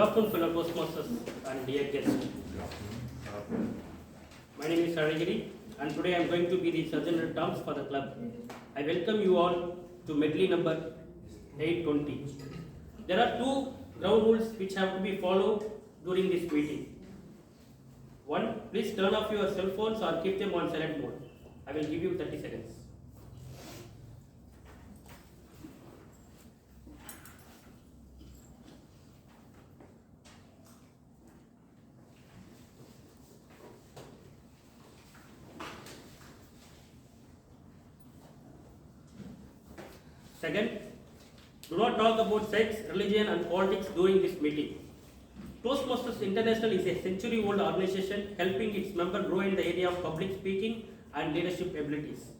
afternoon, fellow Toastmasters and dear guests. My name is Sarajiri, and today I am going to be the surgeon at arms for the club. I welcome you all to medley number 820. There are two ground rules which have to be followed during this meeting. One, please turn off your cell phones or keep them on silent mode. I will give you 30 seconds. Second, do not talk about sex, religion and politics during this meeting. Toastmasters International is a century-old organization helping its members grow in the area of public speaking and leadership abilities.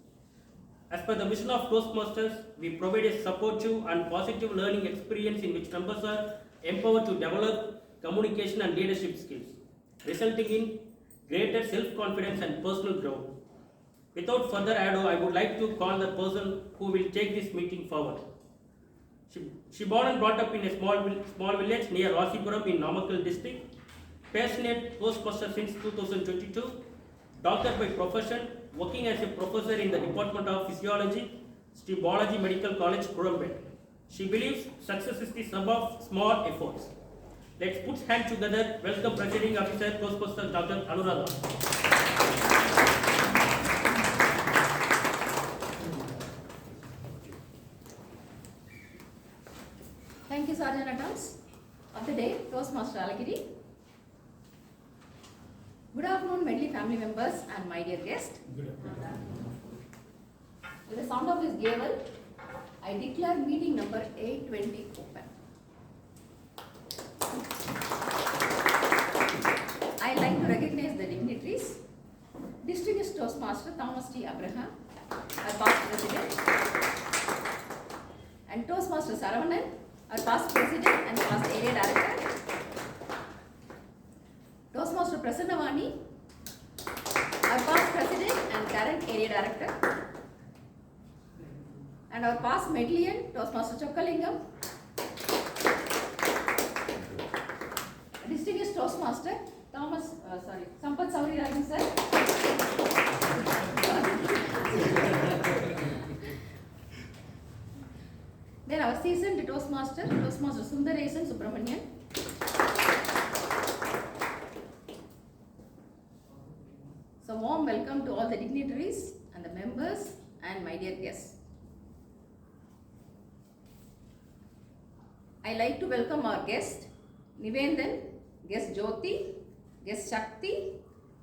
As per the mission of Toastmasters, we provide a supportive and positive learning experience in which members are empowered to develop communication and leadership skills, resulting in greater self-confidence and personal growth. Without further ado, I would like to call the person who will take this meeting forward. She born and brought up in a small village near Rasipuram in Namakkal district. Passionate Toastmaster since 2022. Doctor by profession, working as a professor in the Department of Physiology, Sri Balaji Medical College, Kurambet. She believes success is the sum of small efforts. Let's put hands together. Welcome Presiding Officer Toastmasters Dr. Anuradha. Thank you, Sergeant at Arms of the day, Toastmaster Alagiri. Good afternoon, medley family members and my dear guest. With the sound of this gavel, I declare meeting number 820 open. I like to recognize the dignitaries. Distinguished Toastmaster Thomas T. Abraham, our past president, and Toastmaster Saravanan, our past president and past area director. Toastmaster Prasannavani, our past president and current area director. And our past medallion, Toastmaster Chokkalingam. Distinguished Toastmaster Sampath Sauri Rajan sir. Then our seasoned Toastmaster Sundaresan Subramanian. So warm welcome to all the dignitaries and the members and my dear guests. I like to welcome our guest Nivendan, guest Jyoti, guest Shakti,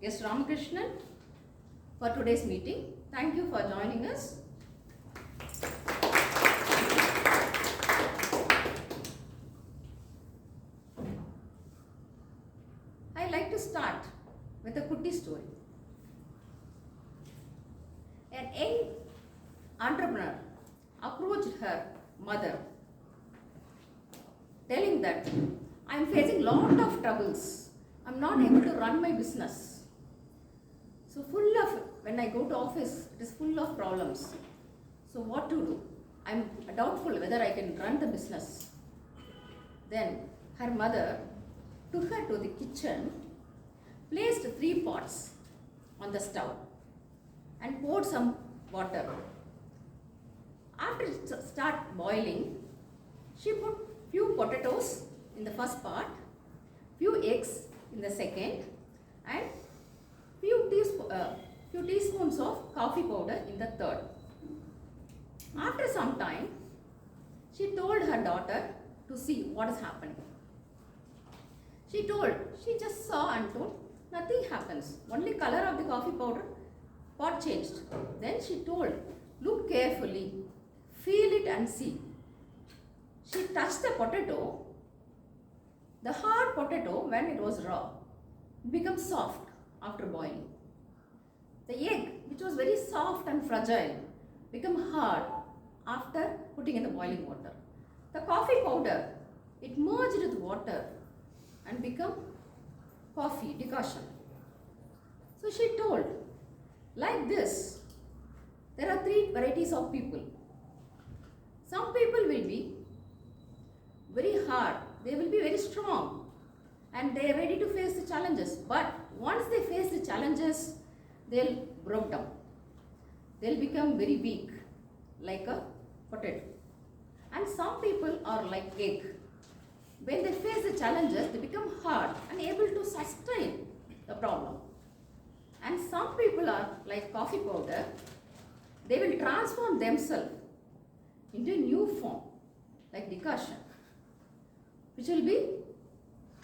guest Ramakrishnan for today's meeting. Thank you for joining us. I like to start with a Kutti story. An young entrepreneur approached her mother telling that I am facing lot of troubles. I am not able to run my business. So when I go to office, it is full of problems. So what to do? I am doubtful whether I can run the business. Then her mother took her to the kitchen, placed 3 pots on the stove and poured some water. After it started boiling, she put few potatoes in the first pot, few eggs in the second and few teaspoons of coffee powder in the third. After some time, she told her daughter to see what is happening. She just saw and told, nothing happens. Only color of the coffee powder pot changed. Then she told, look carefully, feel it and see. She touched the potato. The hard potato, when it was raw, became soft after boiling. The egg, which was very soft and fragile, became hard after putting in the boiling water. The coffee powder, it merged with water and become coffee decoction. So she told, like this, there are 3 varieties of people. Some people will be very hard, they will be very strong, and they are ready to face the challenges. But once they face the challenges, they'll break down. They'll become very weak, like a potato. And some people are like egg. When they face the challenges, they become hard and able to sustain the problem. And some people are like coffee powder. They will transform themselves into a new form, like decoction, which will be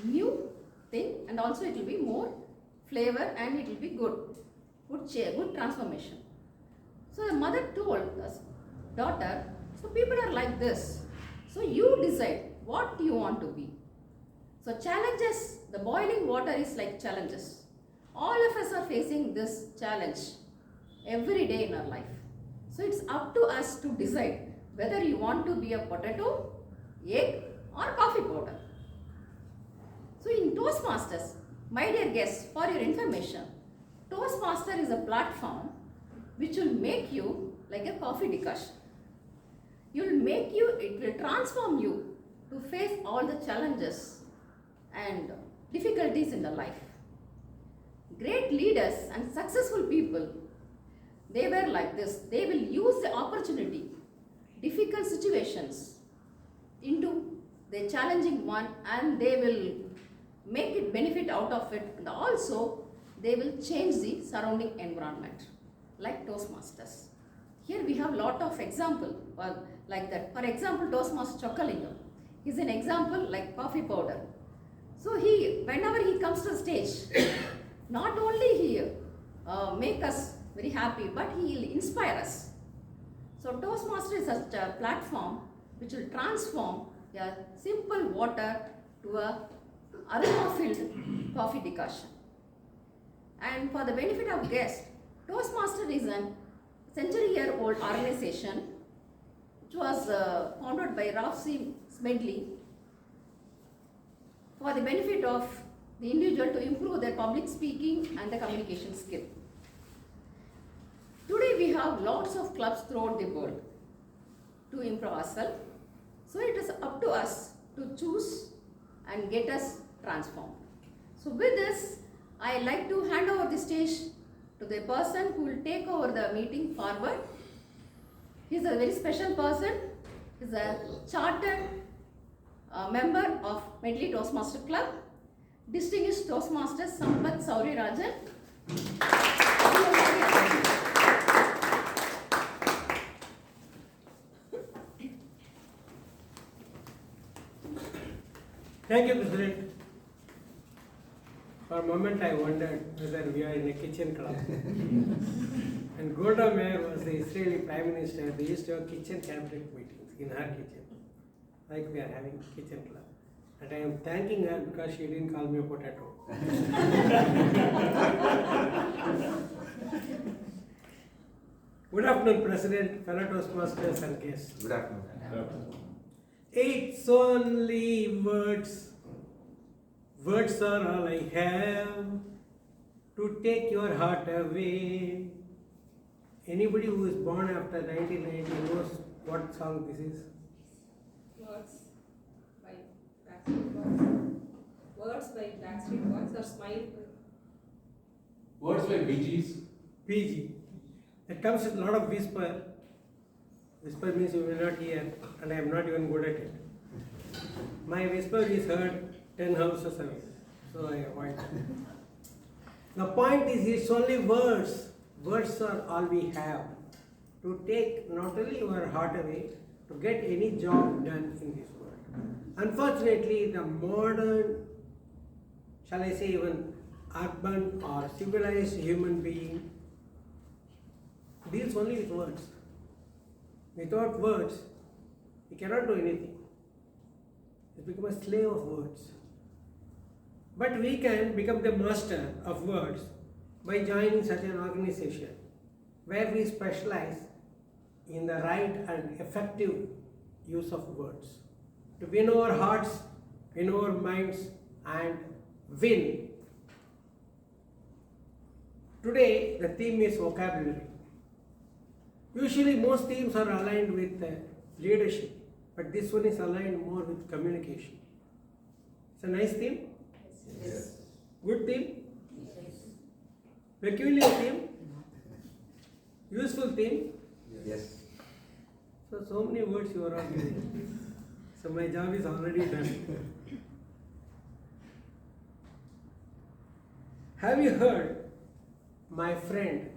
new thing, and also it will be more flavor and it will be good transformation. So the mother told us, daughter, so people are like this. So you decide what you want to be. So challenges, the boiling water is like challenges. All of us are facing this challenge every day in our life. So it's up to us to decide whether you want to be a potato, egg or coffee powder. So in Toastmasters, my dear guests, for your information, Toastmaster is a platform which will make you like a coffee decoction. It will transform you to face all the challenges and difficulties in the life. Great leaders and successful people, they were like this. They will use the opportunity, difficult situations into the challenging one, and they will make it benefit out of it, and also they will change the surrounding environment, like Toastmasters. Here we have lot of example like that. For example, Toastmaster Chokkalingam is an example like coffee powder. So whenever he comes to the stage, not only he make us very happy, but he will inspire us. So Toastmaster is such a platform which will transform a simple water to a aroma-filled coffee decoction. And for the benefit of guests, Toastmaster is a century-year-old organization which was founded by Ralph C. Smedley for the benefit of the individual to improve their public speaking and the communication skill. Today we have lots of clubs throughout the world to improve ourselves. So it is up to us to choose and get us transformed. So with this, I like to hand over the stage to the person who will take over the meeting forward. He is a very special person. He is a chartered member of Medley Toastmaster Club, distinguished Toastmaster Sampath Saurirajan. Thank you, President. For a moment I wondered whether we are in a kitchen club. And Golda Meir was the Israeli Prime Minister. They used to have kitchen cabinet meetings in her kitchen. Like we are having kitchen club. And I am thanking her because she didn't call me a potato. Good afternoon, President, fellow Toastmasters and guests. Good afternoon. It's only words. Words are all I have to take your heart away. Anybody who is born after 1990 knows what song this is? Words by Backstreet Boys. Words by Backstreet Boys or Smile. Words by Bee Gees. PG. It comes with a lot of whisper. Whisper means you will not hear, and I am not even good at it. My whisper is heard 10 houses away, so I avoid that. The point is, it's only words. Words are all we have to take not only your heart away, to get any job done in this world. Unfortunately, the modern, shall I say even urban or civilized human being deals only with words. Without words, he cannot do anything. He become a slave of words. But we can become the master of words by joining such an organization where we specialize in the right and effective use of words to win our hearts, win our minds, and win. Today, the theme is vocabulary. Usually, most themes are aligned with leadership, but this one is aligned more with communication. It's a nice theme. Yes. Yes. Good theme? Peculiar theme? Useful theme? Yes. So many words you are all using. So my job is already done. Have you heard my friend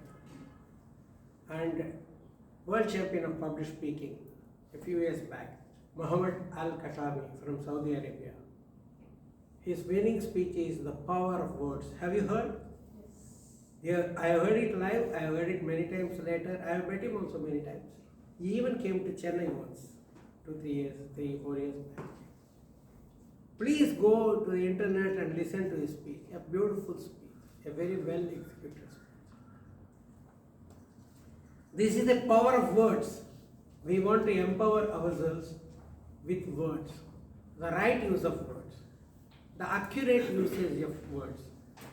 and world champion of public speaking a few years back, Muhammad Al-Khatami from Saudi Arabia? His winning speech is The Power of Words. Have you heard? Yeah, I heard it live, I heard it many times later, I have met him also many times. He even came to Chennai once, 3, 4 years back. Please go to the internet and listen to his speech. A beautiful speech, a very well executed speech. This is the power of words. We want to empower ourselves with words, the right use of words, the accurate usage of words,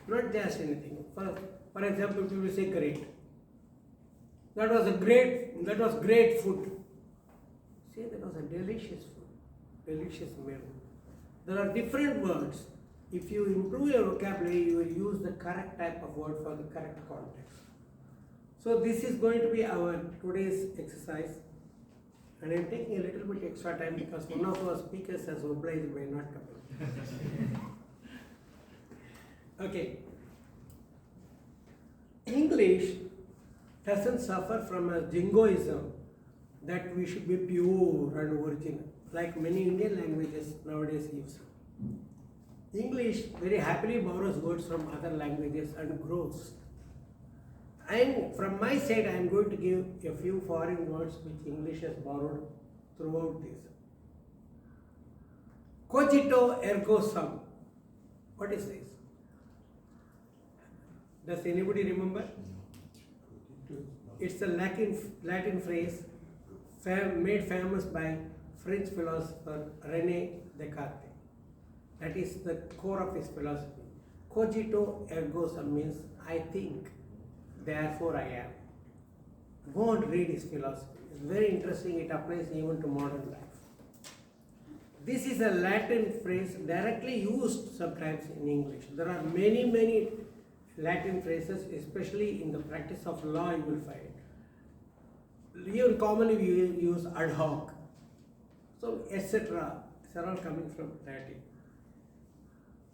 not just anything. For example, people say great. That was great food. Say that was a delicious food, delicious meal. There are different words. If you improve your vocabulary, you will use the correct type of word for the correct context. So this is going to be our today's exercise. And I am taking a little bit extra time because one of our speakers has obliged by not coming. Okay. English doesn't suffer from a jingoism that we should be pure and original, like many Indian languages nowadays use. English very happily borrows words from other languages and grows. And from my side, I am going to give a few foreign words which English has borrowed throughout this. Cogito ergo sum. What is this? Does anybody remember? It's a Latin phrase made famous by French philosopher René Descartes. That is the core of his philosophy. Cogito ergo sum means I think, therefore I am. Go and read his philosophy. It's very interesting. It applies even to modern life. This is a Latin phrase directly used sometimes in English. There are many Latin phrases, especially in the practice of law, you will find. Even commonly we use ad hoc. So, etc. These are all coming from Latin.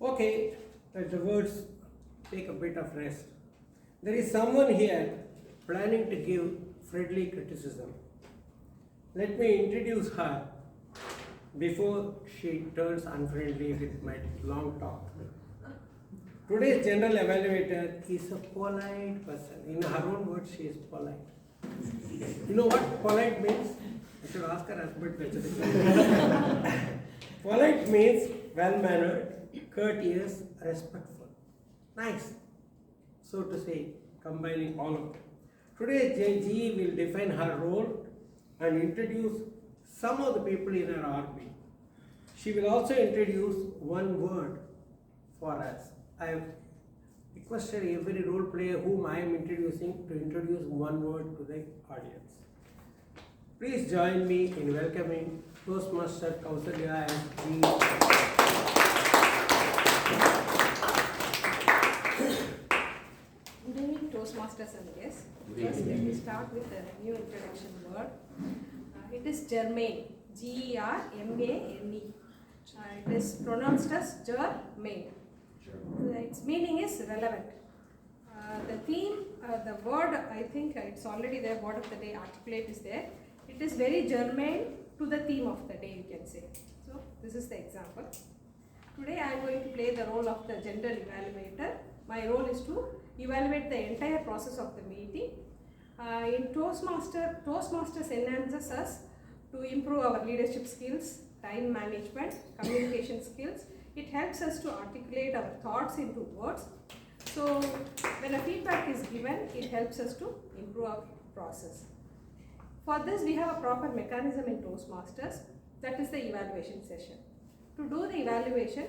Okay, let the words take a bit of rest. There is someone here planning to give friendly criticism. Let me introduce her before she turns unfriendly with my long talk. Today's general evaluator is a polite person. In her own words, she is polite. You know what polite means? I should ask her husband. Polite means well-mannered, courteous, respectful. Nice. So to say, combining all of them. Today, GE will define her role and introduce some of the people in her army. She will also introduce one word for us. I have requested every role player whom I am introducing to introduce one word to the audience. Please join me in welcoming Toastmaster Kausalya as GE. Good evening, Toastmasters and guests. First, let me start with a new introduction word. It is germane, Germane. It is pronounced as germane. Its meaning is relevant. The theme, the word, I think it's already there, word of the day, articulate is there. It is very germane to the theme of the day, you can say. So, this is the example. Today I am going to play the role of the general evaluator. My role is to evaluate the entire process of the meeting. In Toastmasters enhances us to improve our leadership skills, time management, communication skills. It helps us to articulate our thoughts into words. So when a feedback is given, it helps us to improve our process. For this, we have a proper mechanism in Toastmasters, that is the evaluation session. To do the evaluation,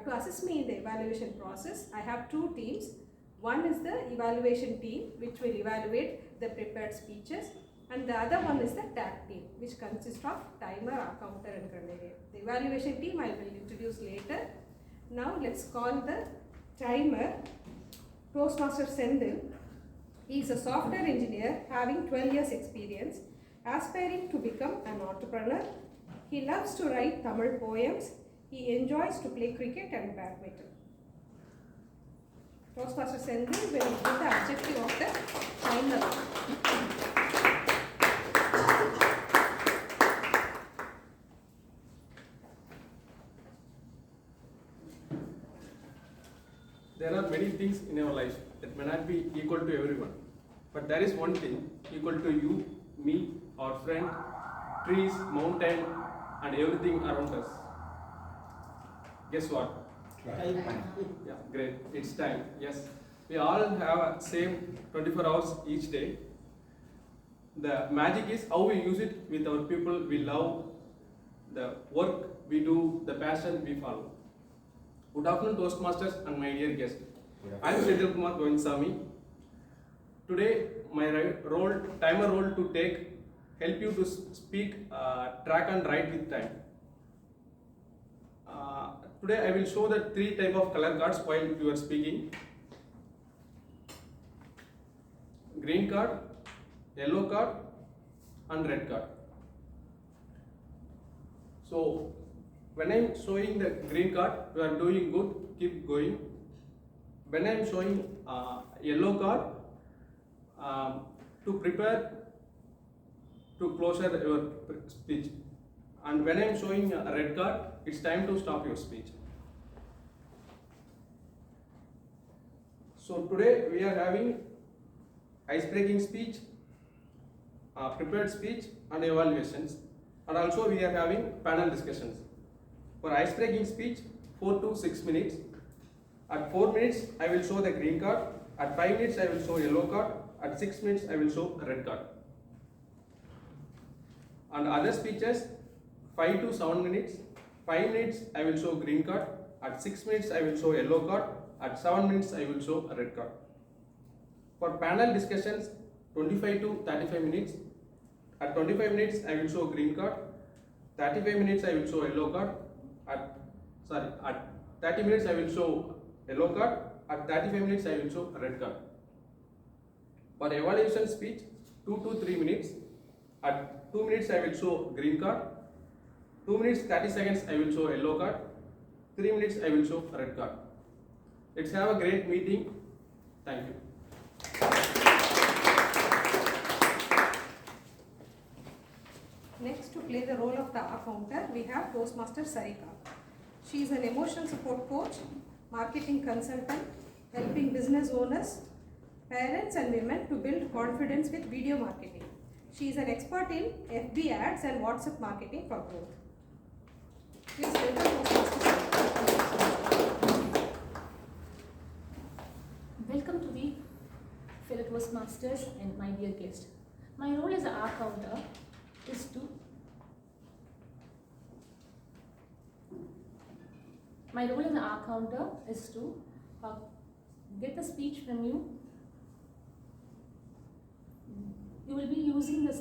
to assist me in the evaluation process, I have two teams. One is the evaluation team, which will evaluate the prepared speeches, and the other one is the tag team, which consists of timer, counter and grenadier. The evaluation team I will introduce later. Now let's call the timer Toastmaster Sendil. He is a software engineer having 12 years experience, aspiring to become an entrepreneur. He loves to write Tamil poems. He enjoys to play cricket and badminton. Toastmaster Sendil will give the objective of the timer. There are many things in our life that may not be equal to everyone. But there is one thing equal to you, me, our friend, trees, mountain, and everything around us. Guess what? Yeah, great. It's time. Yes. We all have same 24 hours each day. The magic is how we use it with our people we love, the work we do, the passion we follow. Good afternoon, Toastmasters and my dear guest. I am Sridhar Kumar Govindsamy. Today, my timer role to help you to speak, track and write with time. Today, I will show the 3 types of color cards while you are speaking. Green card, yellow card, and red card. So, when I am showing the green card, you are doing good, keep going. When I am showing yellow card, to prepare to close your speech. And when I am showing a red card, it's time to stop your speech. So today we are having ice-breaking speech, prepared speech and evaluations, and also we are having panel discussions. For ice-breaking speech, 4 to 6 minutes. At 4 minutes, I will show the green card. At 5 minutes, I will show yellow card. At 6 minutes, I will show red card. And other speeches, 5 to 7 minutes. 5 minutes, I will show green card. At 6 minutes, I will show yellow card. At 7 minutes, I will show a red card. For panel discussions, 25 to 35 minutes. At 25 minutes, I will show green card. 35 minutes, I will show yellow card. At 30 minutes, I will show yellow card. At 35 minutes, I will show a red card. For evaluation speech, 2 to 3 minutes. At 2 minutes, I will show green card. 2 minutes 30 seconds, I will show yellow card. 3 minutes, I will show red card. Let's have a great meeting. Thank you. Next, to play the role of the accountant, we have Toastmaster Sarika. She is an emotional support coach, marketing consultant, helping business owners, parents and women to build confidence with video marketing. She is an expert in FB ads and WhatsApp marketing for growth. Please welcome Toastmaster Sarika. Welcome to the fellow Toastmasters and my dear guest. My role as an accountant is to get the speech from you. You will be using the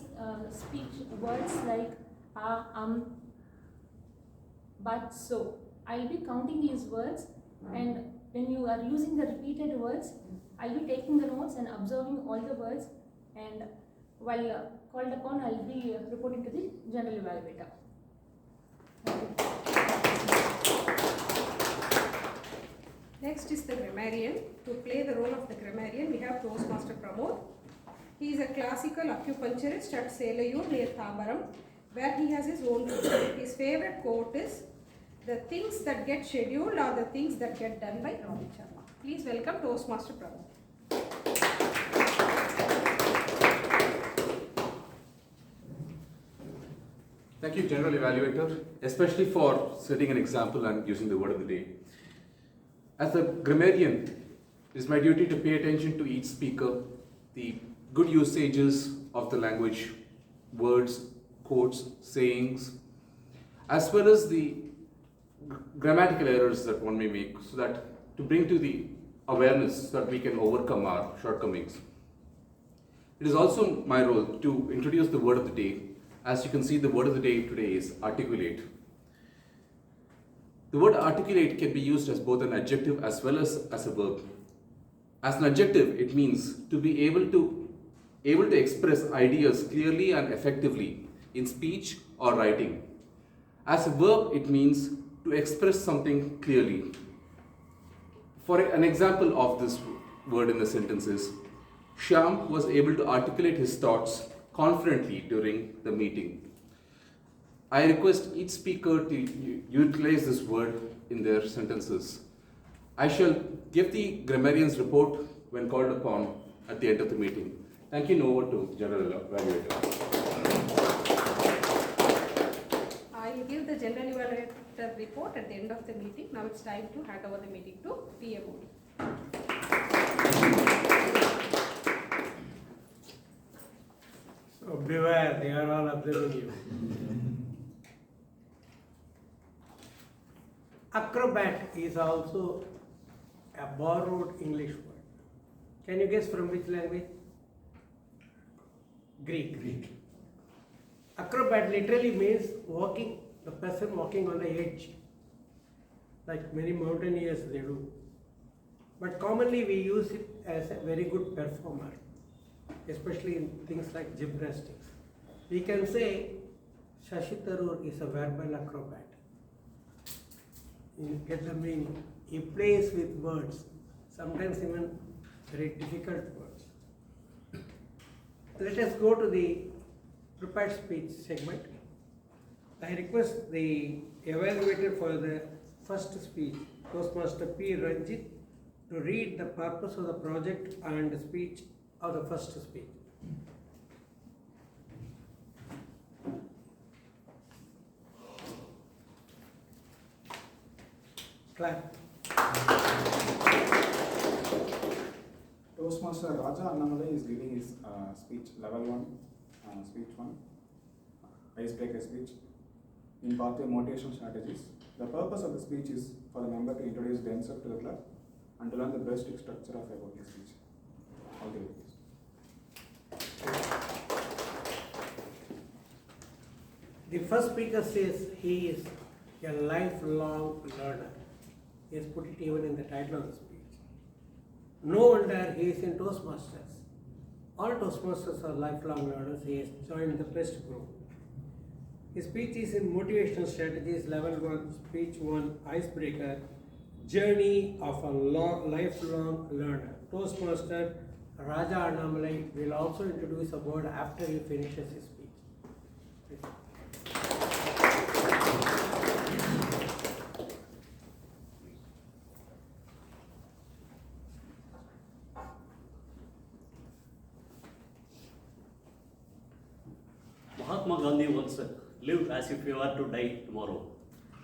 speech words like but, so. I'll be counting these words, and when you are using the repeated words, I'll be taking the notes and observing all the words, and while called upon, I'll be reporting to the general evaluator. Next is the grammarian. To play the role of the grammarian, we have Toastmaster Pramod. He is a classical acupuncturist at Selayur near Thambaram, where he has his own room. His favorite quote is, "The things that get scheduled are the things that get done by Rohit Sharma." Please welcome Toastmaster Pramod. Thank you, General Evaluator, especially for setting an example and using the word of the day. As a grammarian, it is my duty to pay attention to each speaker, the good usages of the language, words, quotes, sayings, as well as the grammatical errors that one may make, so that to bring to the awareness so that we can overcome our shortcomings. It is also my role to introduce the word of the day. As you can see, the word of the day today is articulate. The word articulate can be used as both an adjective as well as a verb. As an adjective, it means to be able to express ideas clearly and effectively in speech or writing. As a verb, it means to express something clearly. For an example of this word in the sentence is, Shyam was able to articulate his thoughts confidently during the meeting. I request each speaker to utilize this word in their sentences. I shall give the grammarian's report when called upon at the end of the meeting. Thank you. Now over to General Evaluator. I will give the general evaluator report at the end of the meeting. Now it's time to hand over the meeting to PMO. So beware, they are all observing you. Acrobat is also a borrowed English word. Can you guess from which language? Greek. Acrobat literally means walking, the person walking on the edge, like many mountaineers they do. But commonly we use it as a very good performer, especially in things like gymnastics. We can say Shashi Tharoor is a verbal acrobat. You get the meaning. He plays with words, sometimes even very difficult words. Let us go to the prepared speech segment. I request the evaluator for the first speech, Toastmaster P. Ranjit, to read the purpose of the project and the speech of the first speech. Clap. Toastmaster Raja Annamalai is giving his speech, level 1, speech 1, icebreaker speech, in part A motivation strategies. The purpose of the speech is for the member to introduce themselves to the club and to learn the basic structure of a working speech. All the way. The first speaker says he is a lifelong learner. He has put it even in the title of the speech. No wonder he is in Toastmasters. All Toastmasters are lifelong learners. He has joined the best group. His speech is in motivational strategies, level 1, speech 1, icebreaker, journey of a lifelong learner. Toastmaster Raja Annamalai will also introduce a word after he finishes his speech. Please. Mahatma Gandhi once said, "Live as if you are to die tomorrow.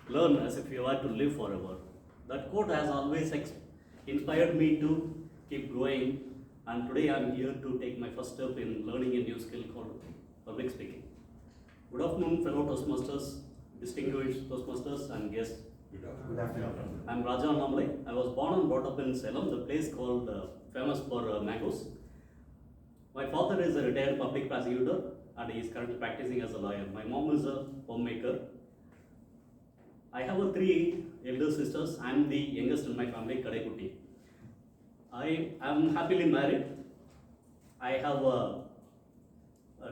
Learn as if you are to live forever." That quote has always inspired me to keep growing, and today I am here to take my first step in learning a new skill called public speaking. Good afternoon, fellow Toastmasters, distinguished Toastmasters, and guests. Good afternoon. I am Raja Annamalai. I was born and brought up in Salem, the place called famous for mangoes. My father is a retired public prosecutor, and he is currently practicing as a lawyer. My mom is a homemaker. I have 3 elder sisters. I am the youngest in my family, Kadaikutti. I am happily married. I have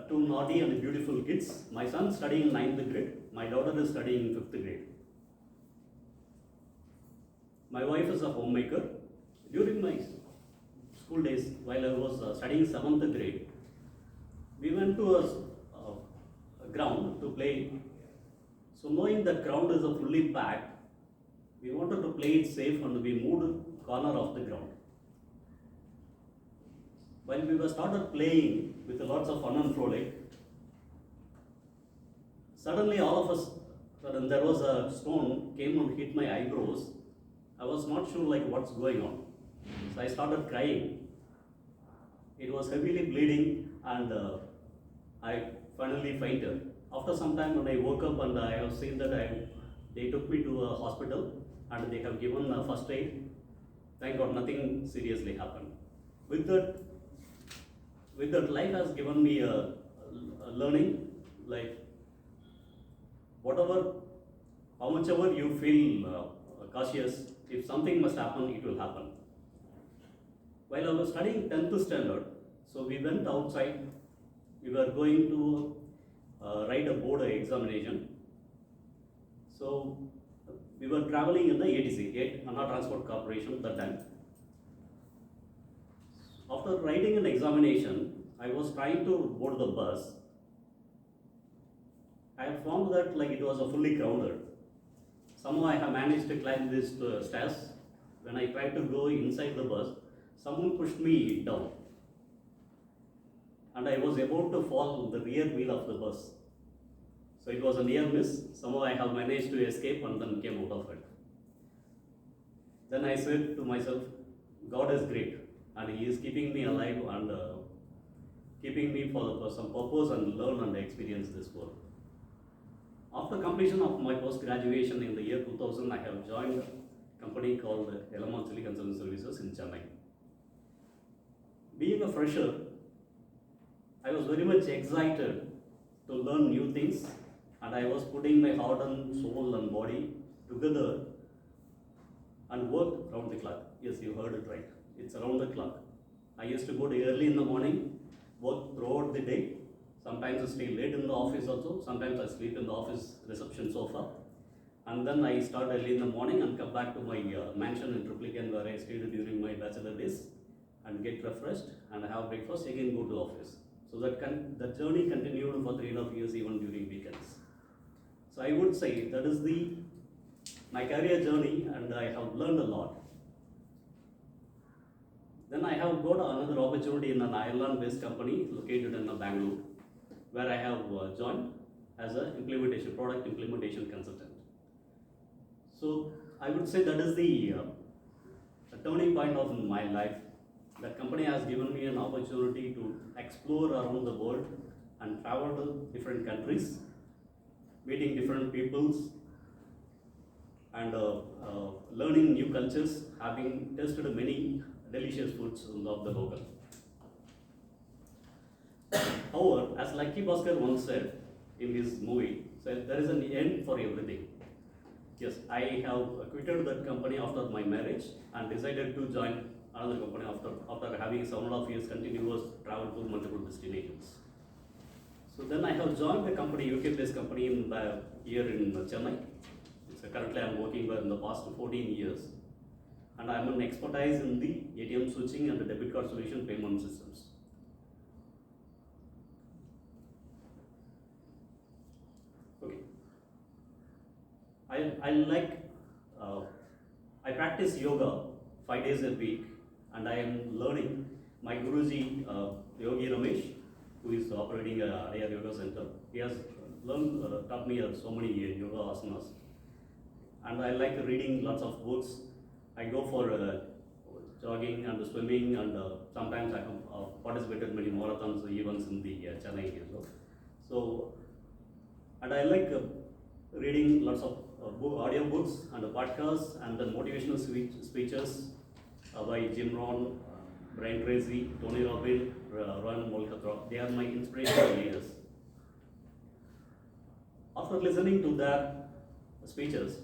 2 naughty and beautiful kids. My son is studying in 9th grade. My daughter is studying in 5th grade. My wife is a homemaker. During my school days, while I was studying 7th grade, we went to a ground to play. So knowing that ground is fully packed, we wanted to play it safe and we moved corner of the ground. While we were started playing with lots of fun and frolic, suddenly all of us, there was a stone came and hit my eyebrows. I was not sure like what's going on. So I started crying. It was heavily bleeding and I finally fainted. After some time when I woke up and I have seen that they took me to a hospital and they have given first aid. Thank God nothing seriously happened. With that life has given me a learning, like whatever how much ever you feel cautious, if something must happen, it will happen. While I was studying 10th standard, so we went outside, we were going to write a board examination. So we were traveling in the ATC, Anna Transport Corporation at that time. After writing an examination, I was trying to board the bus. I have found that like it was a fully crowded. Somehow I have managed to climb these stairs. When I tried to go inside the bus, someone pushed me down. And I was about to fall on the rear wheel of the bus. So it was a near miss. Somehow I have managed to escape and then came out of it. Then I said to myself, God is great and He is keeping me alive and keeping me for some purpose and learn and experience this world. After completion of my post-graduation in the year 2000, I have joined a company called Elamon Chili Consulting Services in Chennai. Being a fresher, I was very much excited to learn new things, and I was putting my heart and soul and body together and worked around the clock. Yes, you heard it right. It's around the clock. I used to go to early in the morning, work throughout the day. Sometimes I stay late in the office also. Sometimes I sleep in the office reception sofa. And then I start early in the morning and come back to my mansion in Triplicane where I stayed during my bachelor days and get refreshed and have breakfast, again go to office. So that journey continued for 3.5 years even during weekends. So I would say that is my career journey and I have learned a lot. Then I have got another opportunity in an Ireland-based company located in Bangalore, where I have joined as a product implementation consultant. So I would say that is the turning point of my life. That company has given me an opportunity to explore around the world and travel to different countries, meeting different peoples, and learning new cultures, having tasted many delicious foods of the local. However, as Lucky Bhaskar once said in his movie, said there is an end for everything. Yes, I have quitted that company after my marriage and decided to join another company after having 7.5 years continuous travel to multiple destinations. So then I have joined a company, UK-based company here in Chennai. So currently I am working in the past 14 years. And I am an expertise in the ATM switching and the debit card solution payment systems. Okay. I practice yoga 5 days a week, and I am learning. My Guruji, Yogi Ramesh, who is operating a Arya Yoga Center, he has taught me so many yoga asanas. And I like reading lots of books. I go for jogging and swimming, and sometimes I have participated in many marathons events in the Chennai as well. So, and I like reading lots of audio books and podcasts and then motivational speeches by Jim Rohn, Brian Tracy, Tony Robbins, Ron Molkatra. They are my inspirational leaders. After listening to their speeches,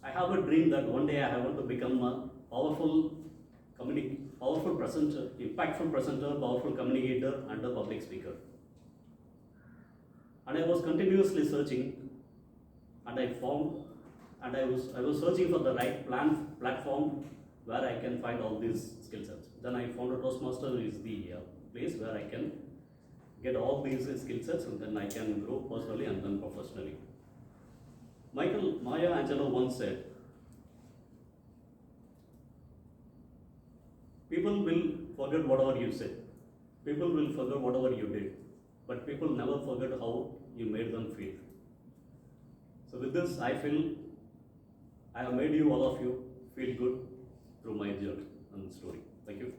I have a dream that one day I want to become a powerful presenter, impactful presenter, powerful communicator, and a public speaker. And I was continuously searching, and I was searching for the right platform where I can find all these skill sets. Then I found a Toastmaster is the place where I can get all these skill sets, and then I can grow personally and then professionally. Maya Angelou once said, people will forget whatever you said, people will forget whatever you did, but people never forget how you made them feel. So with this, I feel I have made you, all of you, feel good through my journey and story. Thank you.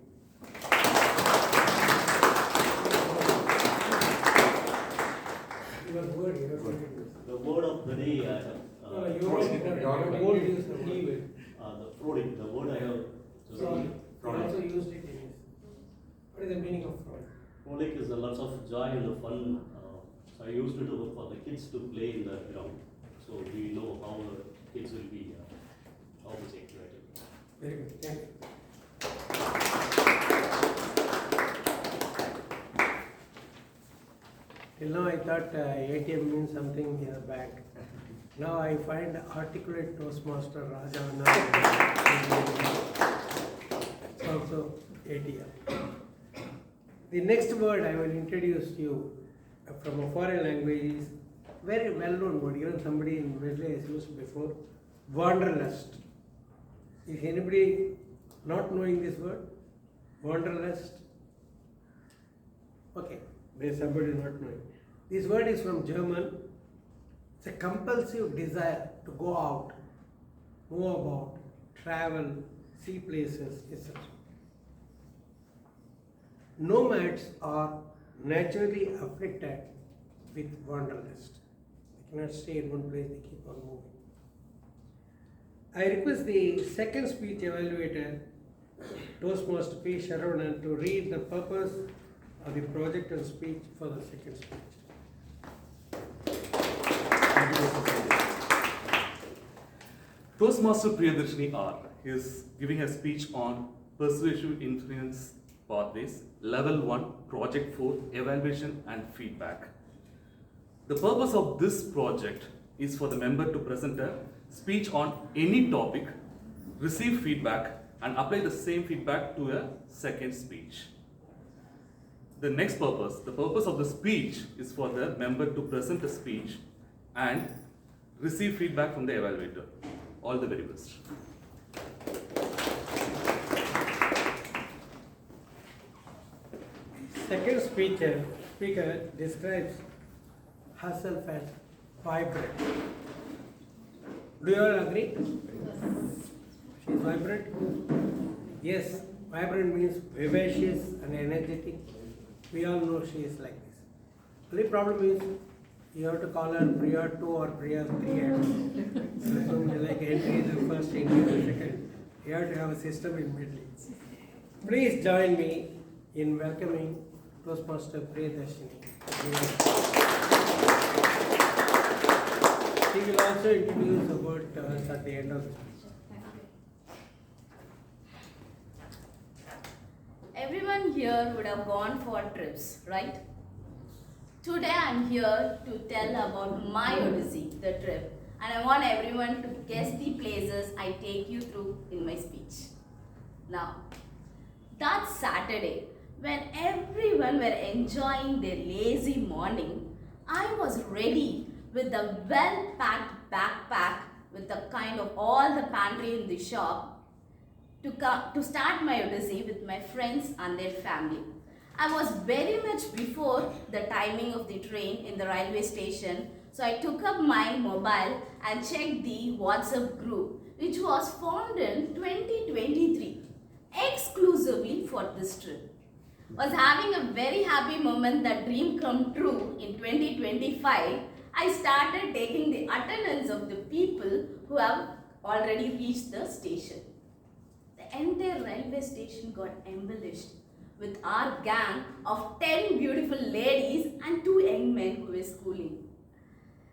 Your word. The word of the day I have. The fraud, the word I have chosen. Fraud. Also used it in. What is the meaning of fraud? Frolic is a lot of joy and fun. So I used it for the kids to play in the ground. So we know how kids will be how much excited. Very good, thank you. Till now I thought ATM means something in a bank. Now I find articulate Toastmaster Rajavana it's also ATM. The next word I will introduce you from a foreign language is very well known word, even somebody in Middle has used before, wanderlust. Is anybody not knowing this word? Wanderlust? Okay, there's somebody not knowing. This word is from German. It's a compulsive desire to go out, move about, travel, see places, etc. Nomads are naturally afflicted with wanderlust. They cannot stay in one place, they keep on moving. I request the second speech evaluator, Toastmaster P. Sharavanan, to read the purpose of the project and speech for the second speech. Toastmaster Priyadarshini R is giving a speech on persuasive influence pathways, level 1, project 4, evaluation and feedback. The purpose of this project is for the member to present a speech on any topic, receive feedback and apply the same feedback to a second speech. The next purpose, the purpose of the speech is for the member to present a speech and receive feedback from the evaluator. All the very best. Second speaker describes herself as vibrant. Do you all agree? She is vibrant? Yes, vibrant means vivacious and energetic. We all know she is like this. The only problem is you have to call her Priya 2 or Priya 3. So like entry the first, entry the second. You have to have a system in middle. Please join me in welcoming Toastmaster Priyadarshini. She will also introduce a word to us at the end of the speech. Everyone here would have gone for trips, right? Today I'm here to tell about my Odyssey, the trip, and I want everyone to guess the places I take you through in my speech. Now, that Saturday, when everyone were enjoying their lazy morning, I was ready with a well-packed backpack with the kind of all the pantry in the shop to start my Odyssey with my friends and their family. I was very much before the timing of the train in the railway station, so I took up my mobile and checked the WhatsApp group, which was formed in 2023 exclusively for this trip. Was having a very happy moment, that dream come true in 2025. I started taking the attendance of the people who have already reached the station. The entire railway station got embellished with our gang of 10 beautiful ladies and 2 young men who were schooling.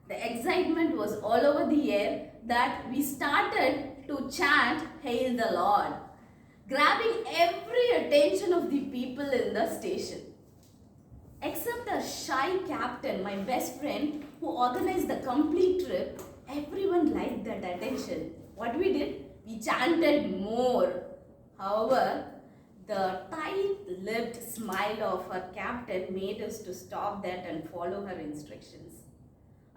The excitement was all over the air that we started to chant "Hail the Lord," grabbing every attention of the people in the station. Except a shy captain, my best friend, who organized the complete trip, everyone liked that attention. What we did? We chanted more. However, the tight-lipped smile of our captain made us to stop that and follow her instructions.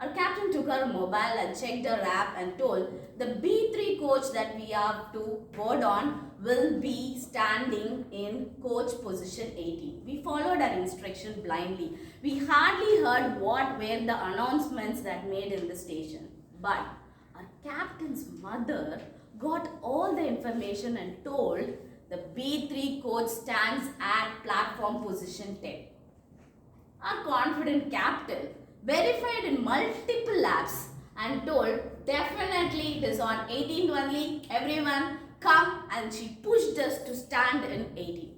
Our captain took our mobile and checked our app and told the B3 coach that we have to board on will be standing in coach position 18. We followed our instruction blindly. We hardly heard what were the announcements that made in the station. But our captain's mother got all the information and told the B3 coach stands at platform position 10. Our confident captain verified in multiple apps and told definitely it is on 18 only, everyone come, and she pushed us to stand in 18.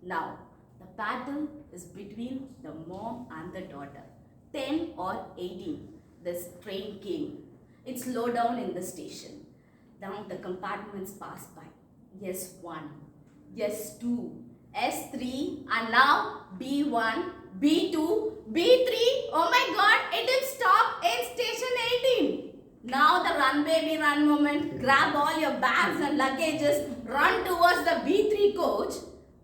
Now, the battle is between the mom and the daughter. 10 or 18, this train came. It's low down in the station. Down the compartments pass by. Yes, 1. Yes, 2. S3. And now B1, B2, B3. Oh my God, it will stop in station 18. Now the run baby run moment. Grab all your bags and luggages. Run towards the B3 coach,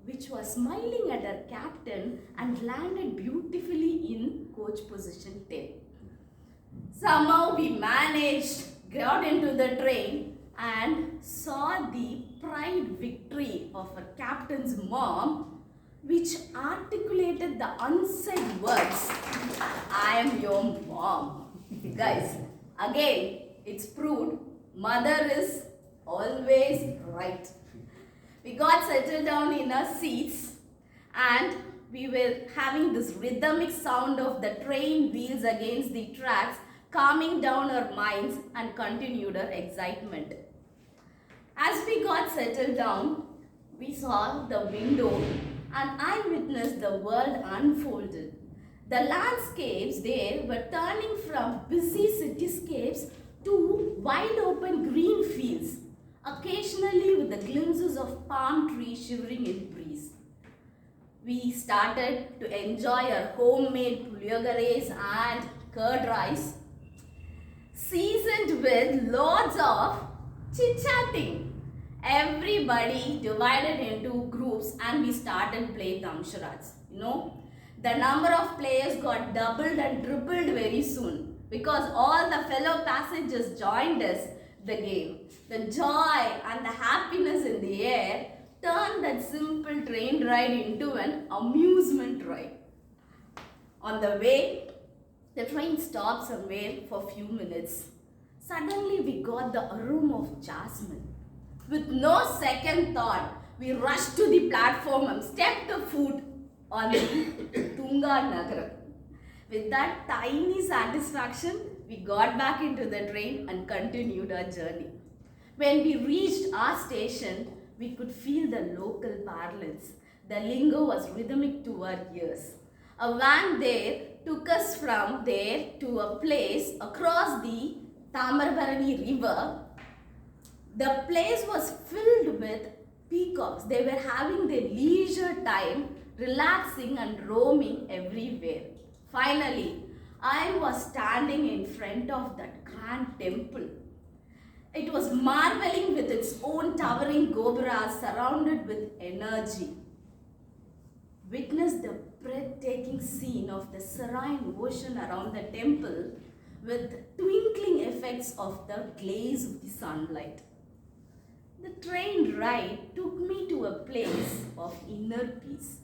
which was smiling at her captain and landed beautifully in coach position 10. Somehow we managed, got into the train and saw the pride victory of our captain's mom, which articulated the unsaid words, I am your mom. Guys, again, it's proved mother is always right. We got settled down in our seats and we were having this rhythmic sound of the train wheels against the tracks, calming down our minds and continued our excitement. As we got settled down, we saw the window and I witnessed the world unfolded. The landscapes there were turning from busy cityscapes to wide open green fields, occasionally with the glimpses of palm trees shivering in breeze. We started to enjoy our homemade puliogares and curd rice, seasoned with loads of chit-chatting. Everybody divided into groups and we started playing Damsharats. The number of players got doubled and tripled very soon because all the fellow passengers joined us the game. The joy and the happiness in the air turned that simple train ride into an amusement ride. On the way, the train stopped somewhere for a few minutes. Suddenly we got the aroma of jasmine. With no second thought, we rushed to the platform and stepped foot on the Tunga Nagaram. With that tiny satisfaction, we got back into the train and continued our journey. When we reached our station, we could feel the local parlance. The lingo was rhythmic to our ears. A van there took us from there to a place across the Tamarbarani river. The place was filled with peacocks. They were having their leisure time, relaxing and roaming everywhere. Finally, I was standing in front of that grand temple. It was marveling with its own towering gobras surrounded with energy. Witness the breathtaking scene of the serene ocean around the temple with twinkling effects of the glaze of the sunlight. The train ride took me to a place of inner peace.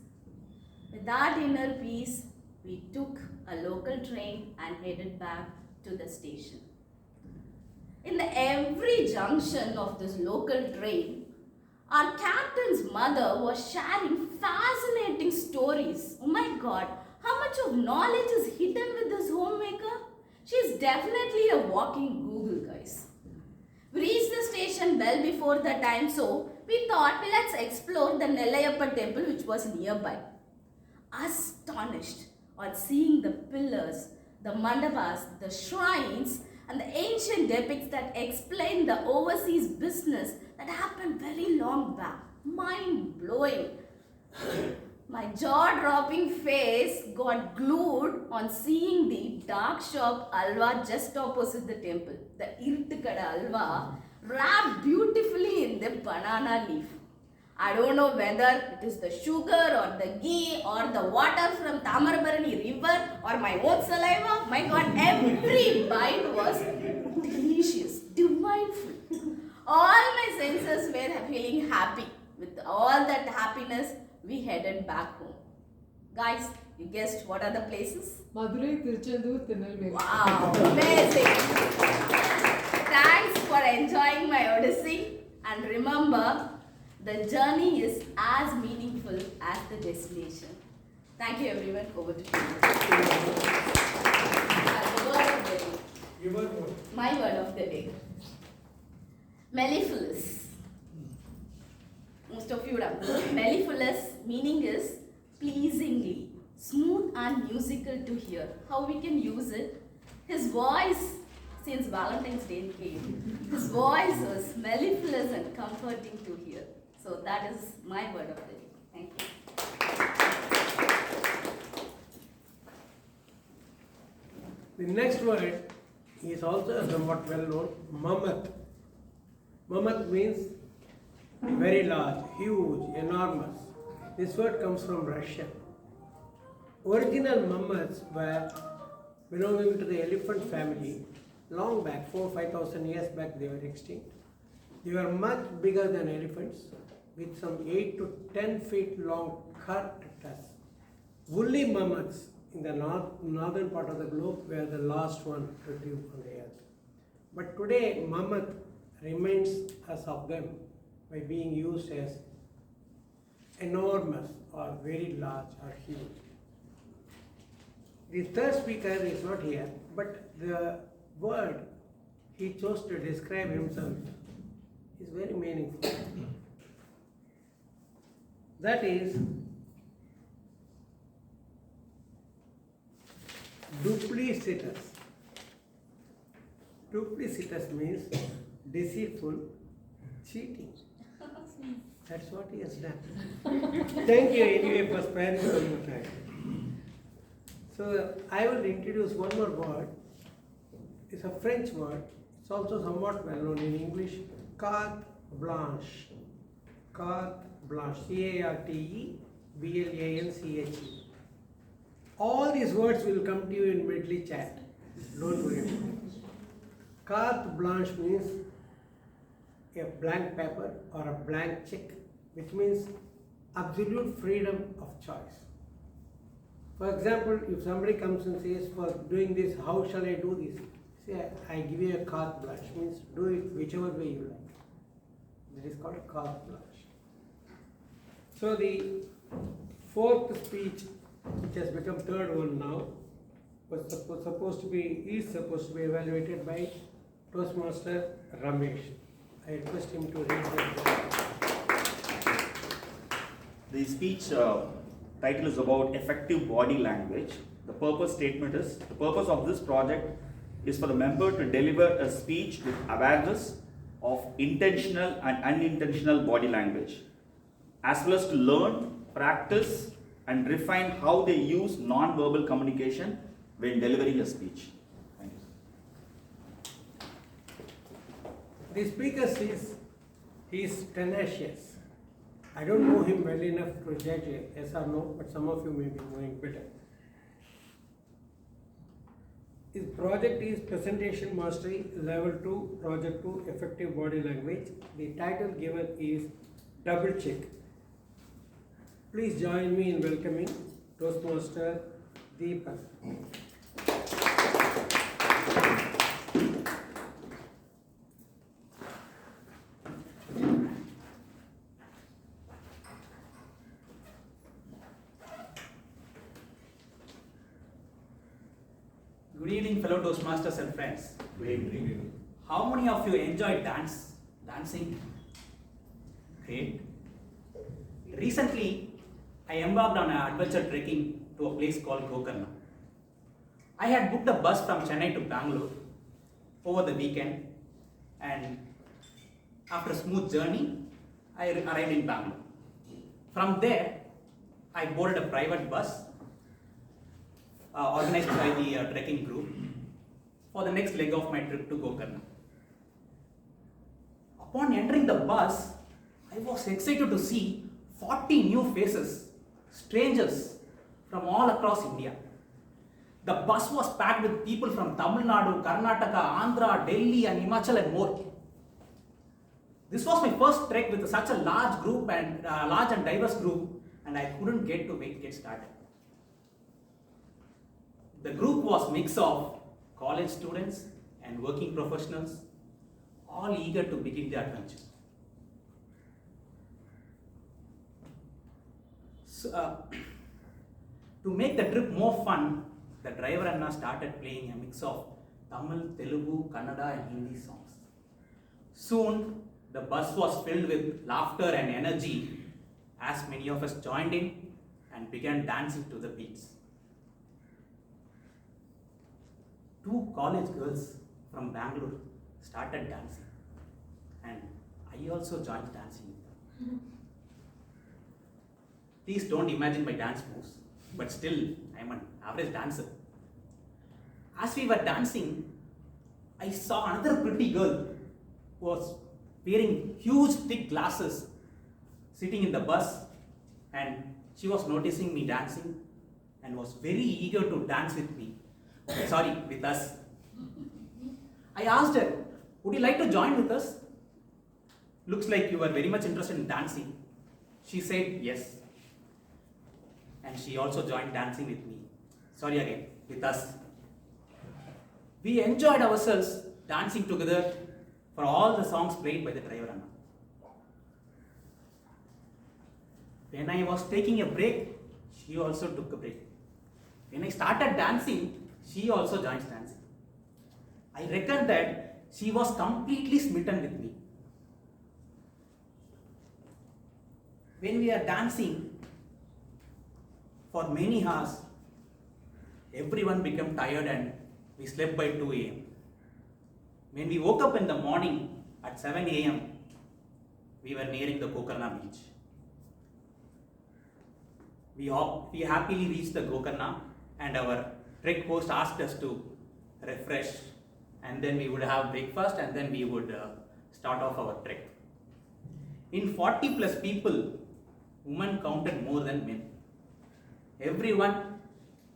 With that inner peace, we took a local train and headed back to the station. In every junction of this local train, our captain's mother was sharing fascinating stories. Oh my God, how much of knowledge is hidden with this homemaker? She's definitely a walking Google, guys. We reached the station well before the time, so we thought, let's explore the Nelayappa temple which was nearby. Astonished on seeing the pillars, the mandabas, the shrines, and the ancient depicts that explain the overseas business that happened very long back. Mind-blowing. My jaw-dropping face got glued on seeing the dark shop Alva just opposite the temple. The Irtukada Alva wrapped beautifully in the banana leaf. I don't know whether it is the sugar or the ghee or the water from Tamarbarani river or my own saliva. My God, every bite was delicious, delightful. All my senses were feeling happy. With all that happiness, we headed back home. Guys, you guessed what are the places? Madurai, Tiruchendur, Tirunelveli. Wow, amazing. Thanks for enjoying my odyssey. And remember, the journey is as meaningful as the destination. Thank you everyone. Over to you. The word of the day. Your word. My word of the day. Mellifluous. Most of you would have known. Mellifluous meaning is pleasingly, smooth and musical to hear. How we can use it? His voice since Valentine's Day came. His voice was mellifluous and comforting to hear. So that is my word of the day. Thank you. The next word is also somewhat well known, mammoth. Mammoth means very large, huge, enormous. This word comes from Russia. Original mammoths were belonging to the elephant family. Long back, 4,000-5,000 years back, they were extinct. They were much bigger than elephants, with some 8 to 10 feet long curved tusks. Woolly mammoths in the northern part of the globe were the last one to live on the earth. But today, mammoth remains as of them by being used as enormous or very large or huge. The third speaker is not here, but the word he chose to describe himself is very meaningful. That is duplicitous. Duplicitous means deceitful, cheating. That's what he has done. Thank you anyway for sparing some more time. So I will introduce one more word. It's a French word. It's also somewhat well known in English. Carte blanche. Carte blanche. CARTE BLANCHE. All these words will come to you in Medley chat. Don't worry about it. Carte blanche means a blank paper or a blank check, which means absolute freedom of choice. For example, if somebody comes and says, for doing this, how shall I do this? Say, I give you a carte blanche, means do it whichever way you like. That is called a carte blanche. So the fourth speech, which has become third one now, was supposed to be evaluated by Toastmaster Ramesh. I request him to read that. The speech title is about effective body language. The purpose statement is, the purpose of this project is for the member to deliver a speech with awareness of intentional and unintentional body language, as well as to learn, practice, and refine how they use non-verbal communication when delivering a speech. Thank you. The speaker says he is tenacious. I don't know him well enough to judge yes or no, but some of you may be knowing better. His project is Presentation Mastery Level 2, Project 2, Effective Body Language. The title given is Double Check. Please join me in welcoming Toastmaster Deepak. Good evening, fellow Toastmasters and friends. Good evening. How many of you enjoy dancing? Great. Recently, I embarked on an adventure trekking to a place called Gokarna. I had booked a bus from Chennai to Bangalore over the weekend, and after a smooth journey, I arrived in Bangalore. From there, I boarded a private bus organized by the trekking group for the next leg of my trip to Gokarna. Upon entering the bus, I was excited to see 40 new faces, strangers from all across India. The bus was packed with people from Tamil Nadu, Karnataka, Andhra, Delhi and Himachal and more. This was my first trek with such a large group and large and diverse group, and I couldn't wait to get started. The group was a mix of college students and working professionals, all eager to begin the adventure. So, to make the trip more fun, the driver Anna started playing a mix of Tamil, Telugu, Kannada and Hindi songs. Soon, the bus was filled with laughter and energy as many of us joined in and began dancing to the beats. Two college girls from Bangalore started dancing, and I also joined dancing. Please don't imagine my dance moves, but still I'm an average dancer. As we were dancing, I saw another pretty girl who was wearing huge thick glasses sitting in the bus, and she was noticing me dancing and was very eager to dance with me. Sorry, with us. I asked her, would you like to join with us? Looks like you are very much interested in dancing. She said yes. And she also joined dancing with me. Sorry again, with us. We enjoyed ourselves dancing together for all the songs played by the driver Anna. When I was taking a break, she also took a break. When I started dancing, she also joined dancing. I reckon that she was completely smitten with me. When we are dancing for many hours, everyone became tired and we slept by 2 a.m. When we woke up in the morning at 7 a.m., we were nearing the Gokarna beach. We happily reached the Gokarna, and our trek host asked us to refresh, and then we would have breakfast, and then we would start off our trek. In 40 plus people, women counted more than men. Everyone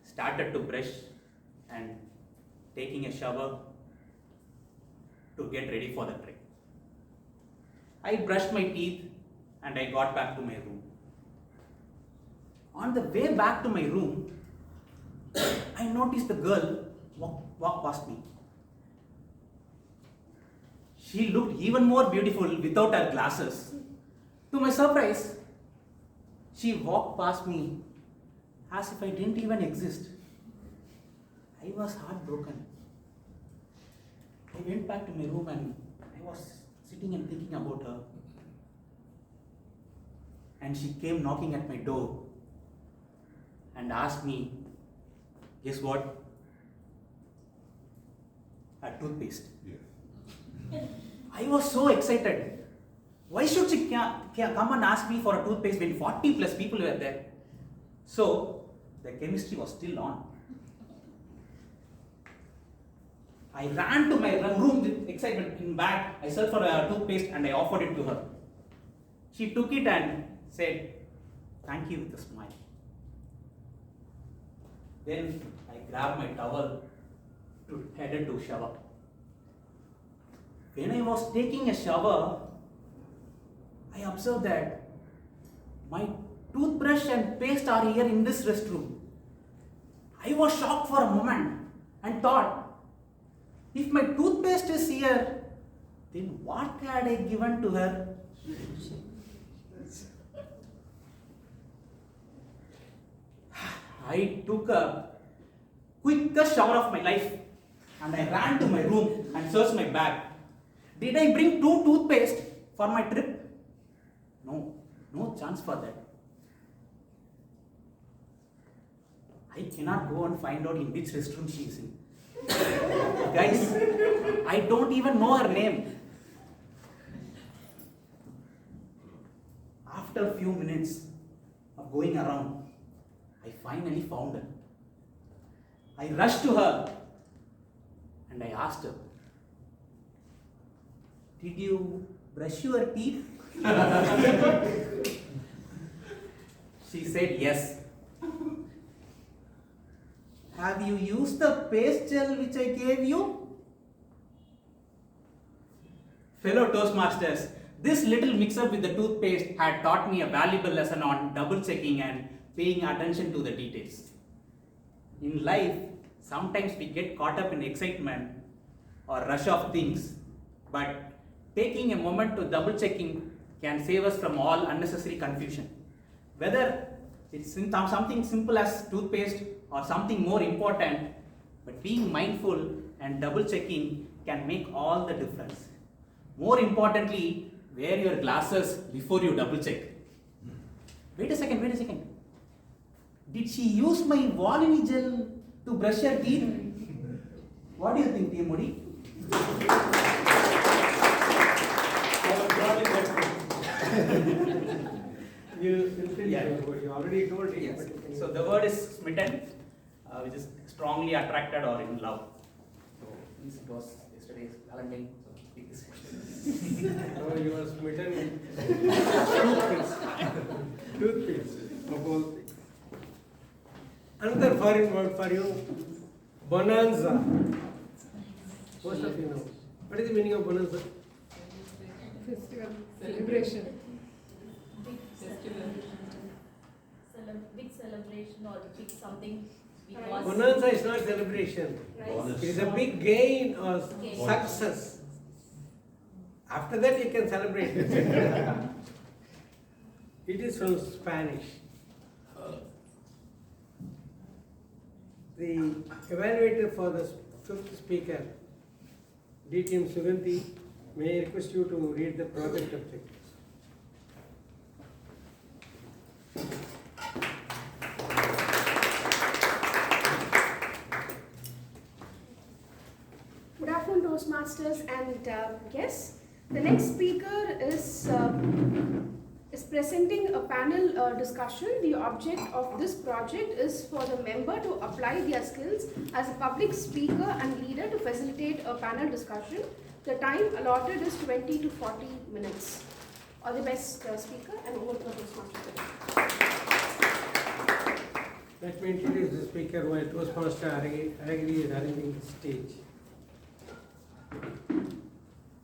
started to brush and taking a shower to get ready for the trek. I brushed my teeth and I got back to my room. On the way back to my room, I noticed the girl walk past me. She looked even more beautiful without her glasses. To my surprise, she walked past me as if I didn't even exist. I was heartbroken. I went back to my room and I was sitting and thinking about her. And she came knocking at my door and asked me, guess what? A toothpaste. Yeah. I was so excited. Why should she come and ask me for a toothpaste when 40 plus people were there? So, the chemistry was still on. I ran to my room with excitement in bag. I searched for a toothpaste and I offered it to her. She took it and said, thank you, with a smile. Then I grabbed my towel to headed to shower. When I was taking a shower, I observed that my toothbrush and paste are here in this restroom. I was shocked for a moment and thought, if my toothpaste is here, then what had I given to her? I took a quickest shower of my life and I ran to my room and searched my bag. Did I bring 2 toothpaste for my trip? No chance for that. I cannot go and find out in which restroom she is in. Guys, I don't even know her name. After a few minutes of going around, I finally found her. I rushed to her and I asked her, did you brush your teeth? She said yes. Have you used the paste gel which I gave you? Fellow Toastmasters, this little mix-up with the toothpaste had taught me a valuable lesson on double-checking and paying attention to the details. In life, sometimes we get caught up in excitement or rush of things, but taking a moment to double-checking can save us from all unnecessary confusion. Whether it's something simple as toothpaste or something more important, but being mindful and double-checking can make all the difference. More importantly, wear your glasses before you double-check. Wait a second. Did she use my Volini gel to brush her teeth? What do you think, dear Modi? You already told it. Yes. but- So the word is smitten, which is strongly attracted or in love. So since it was yesterday's Valentine, so take this. No, you are smitten with toothpicks of all things. Another foreign word for you, bonanza. Most of you know. What is the meaning of bonanza? Festival, celebration. Festival. Big celebration or big something because Bonanza is not celebration. Right. It is a big gain or Gain. success. After that you can celebrate. It is from Spanish. The evaluator for the fifth speaker, D. Team Suganti, may I request you to read the project objectives. Good afternoon, Toastmasters and guests. The next speaker is presenting a panel discussion. The object of this project is for the member to apply their skills as a public speaker and leader to facilitate a panel discussion. The time allotted is 20 to 40 minutes. All the best, speaker, and over to the Toastmaster. Let me introduce the speaker while Toastmaster Aragiri is arranging the stage.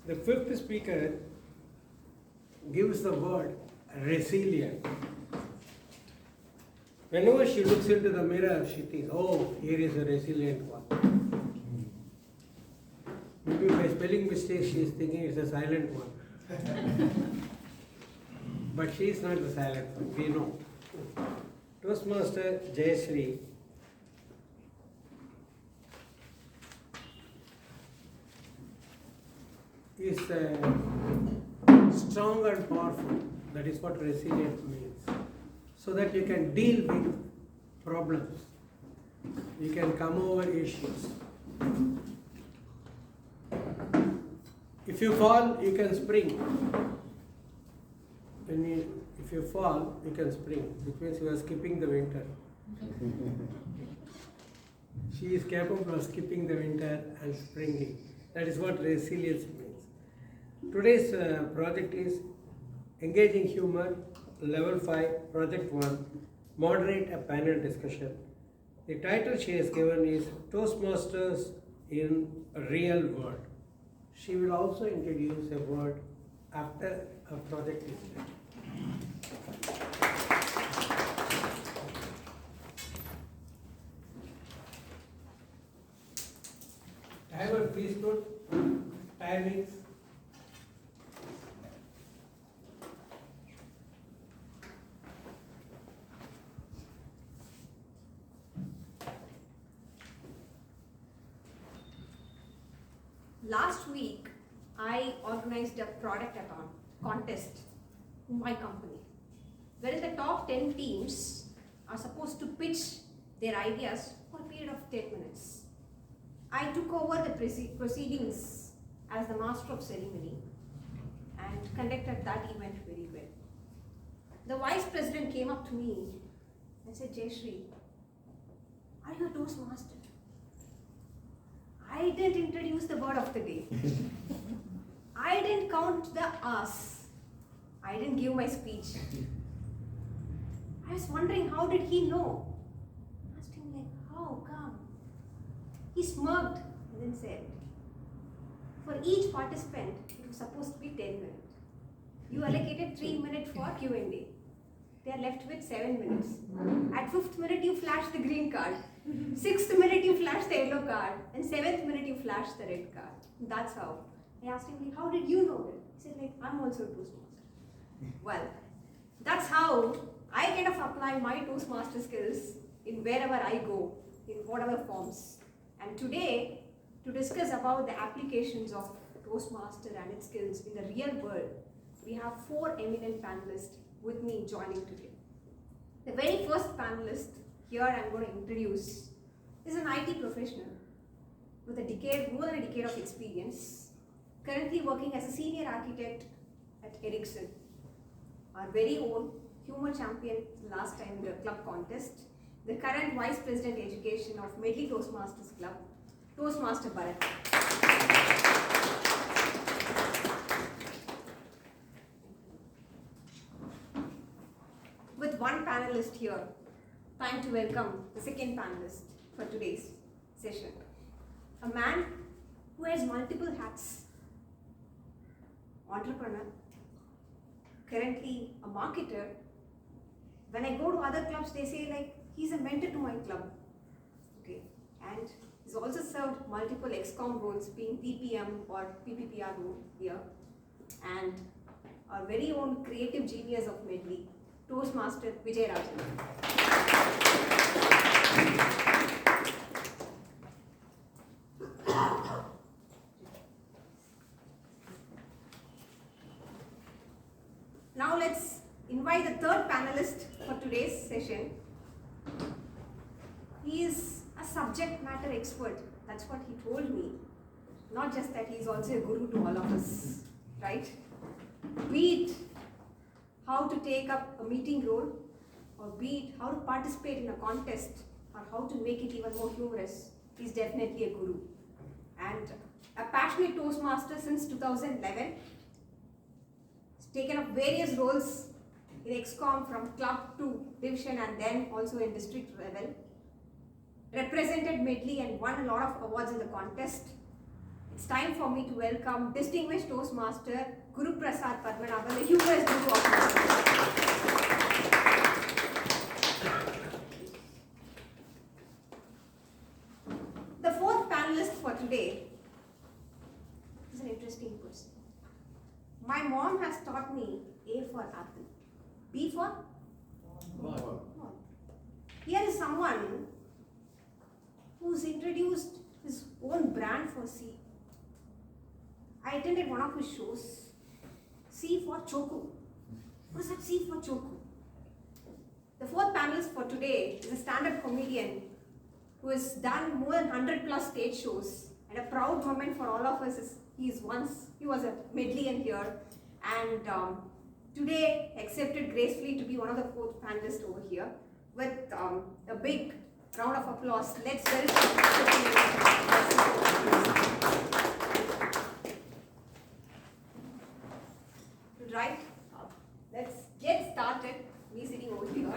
The fifth speaker gives the word resilient. Whenever she looks into the mirror, she thinks, oh, here is a resilient one. Maybe by spelling mistake, she is thinking it's a silent one. But she is not the silent one, we know. Toastmaster Jayashree is strong and powerful. That is what resilient means. So that you can deal with problems. You can come over issues. If you fall, you can spring. If you fall, you can spring, which means you are skipping the winter. She is capable of skipping the winter and springing. That is what resilience means. Today's project is Engaging Humor, Level 5, Project 1, Moderate a Panel Discussion. The title she has given is Toastmasters in a Real World. She will also introduce a word after her project is done. Timer, please put timings. Last week, I organized a product contest in my company, wherein the top 10 teams are supposed to pitch their ideas for a period of 10 minutes. I took over the proceedings as the master of ceremony and conducted that event very well. The vice president came up to me and said, Jayashree, are you a Toastmaster? I didn't introduce the word of the day. I didn't count the R's. I didn't give my speech. I was wondering, how did he know? I asked him, like, how come? He smirked and then said, for each participant, it was supposed to be 10 minutes. You allocated 3 minutes for Q&A. They are left with 7 minutes. At 5th minute, you flash the green card. 6th minute, you flash the yellow card. And 7th minute, you flash the red card. That's how. I asked him, like, how did you know that? He said, like, I'm also a Toastmaster. Well, that's how I kind of apply my Toastmaster skills in wherever I go, in whatever forms. And today, to discuss about the applications of Toastmaster and its skills in the real world, we have 4 eminent panelists with me joining today. The very first panelist here I'm going to introduce is an IT professional with more than a decade of experience, currently working as a senior architect at Ericsson. Our very own humor champion last time in the club contest, the current Vice President Education of Medley Toastmasters Club, Toastmaster Bharat. With one panelist here, time to welcome the second panelist for today's session. A man who has multiple hats. Entrepreneur, currently a marketer. When I go to other clubs, they say like, he's a mentor to my club. Okay, and he's also served multiple XCOM roles, being PPM or PPPR role here. And our very own creative genius of Medley, Toastmaster Vijay Rajan. Now let's invite the third panelist for today's session. He is a subject matter expert. That's what he told me. Not just that, he's also a guru to all of us, right? Be it how to take up a meeting role, or be it how to participate in a contest, or how to make it even more humorous, he's definitely a guru. And a passionate Toastmaster since 2011. He's taken up various roles in XCOM from club to division and then also in district level. Represented Medley and won a lot of awards in the contest. It's time for me to welcome distinguished Toastmaster Guru Prasad Padmanabhan, the humorous guru of Medley. The fourth panelist for today is an interesting person. My mom has taught me A for apple, B for ball. Here is someone who's introduced his own brand for C. I attended one of his shows. C for Choco. What is that C for Choco? The fourth panelist for today is a stand-up comedian who has done more than 100 plus stage shows. And a proud moment for all of us is he was a Medleyan here, and today accepted gracefully to be one of the fourth panelists over here. With a big round of applause, let's welcome. Right, let's get started. Me sitting over here.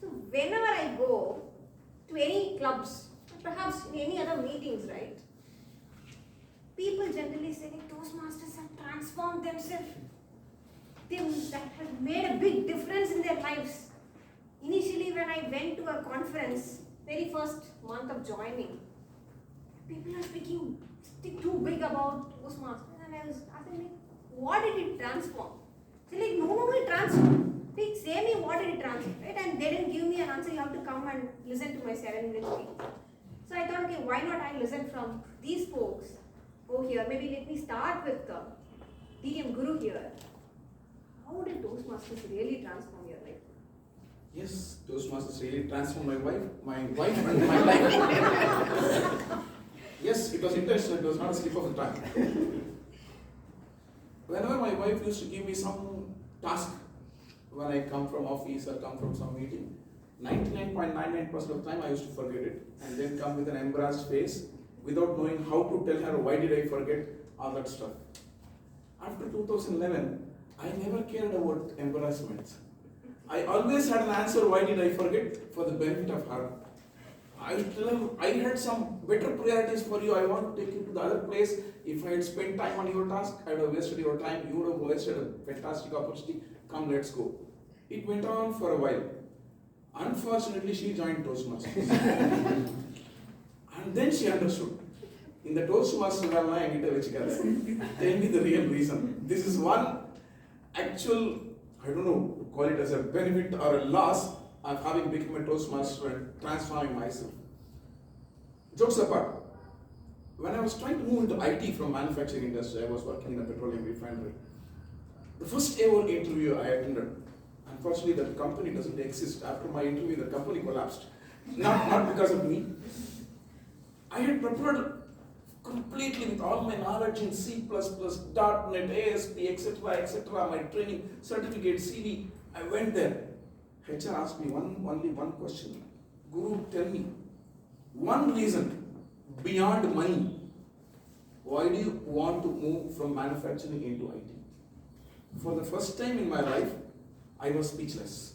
So whenever I go to any clubs, perhaps in any other meetings, right? People generally say that Toastmasters have transformed themselves. Things that have made a big difference in their lives. Initially, when I went to a conference, very first month of joining, people are speaking too big about Toastmasters, and I was asking like, what did it transform? They're like, no, it transformed. Like, say me what did it transform, right? And they didn't give me an answer. You have to come and listen to my 7-minute speech. So I thought, okay, why not I listen from these folks over here? Maybe let me start with DDM Guru here. How did Toastmasters really transform your life? Yes, Toastmasters really transformed my wife and my life. Yes, it was intentional, it was not a slip of the tongue. Whenever my wife used to give me some task, when I come from office or come from some meeting, 99.99% of the time I used to forget it and then come with an embarrassed face without knowing how to tell her why did I forget all that stuff. After 2011, I never cared about embarrassments. I always had an answer why did I forget for the benefit of her. I would tell her, I had some better priorities for you, I want to take you to the other place. If I had spent time on your task, I would have wasted your time, you would have wasted a fantastic opportunity, come let's go. It went on for a while. Unfortunately, she joined Toastmasters. And then she understood. In the Toastmasters, tell me the real reason. This is one actual, I don't know, to call it as a benefit or a loss of having become a Toastmaster and transforming myself. Jokes apart, when I was trying to move into IT from manufacturing industry, I was working in a petroleum refinery. The first ever interview I attended, unfortunately that company doesn't exist. After my interview, the company collapsed. Not because of me. I had prepared completely with all my knowledge in C++, .NET, ASP, etc., my training, certificate, CV. I went there. HR asked me only one question. Guru, tell me, one reason beyond money, why do you want to move from manufacturing into IT? For the first time in my life, I was speechless.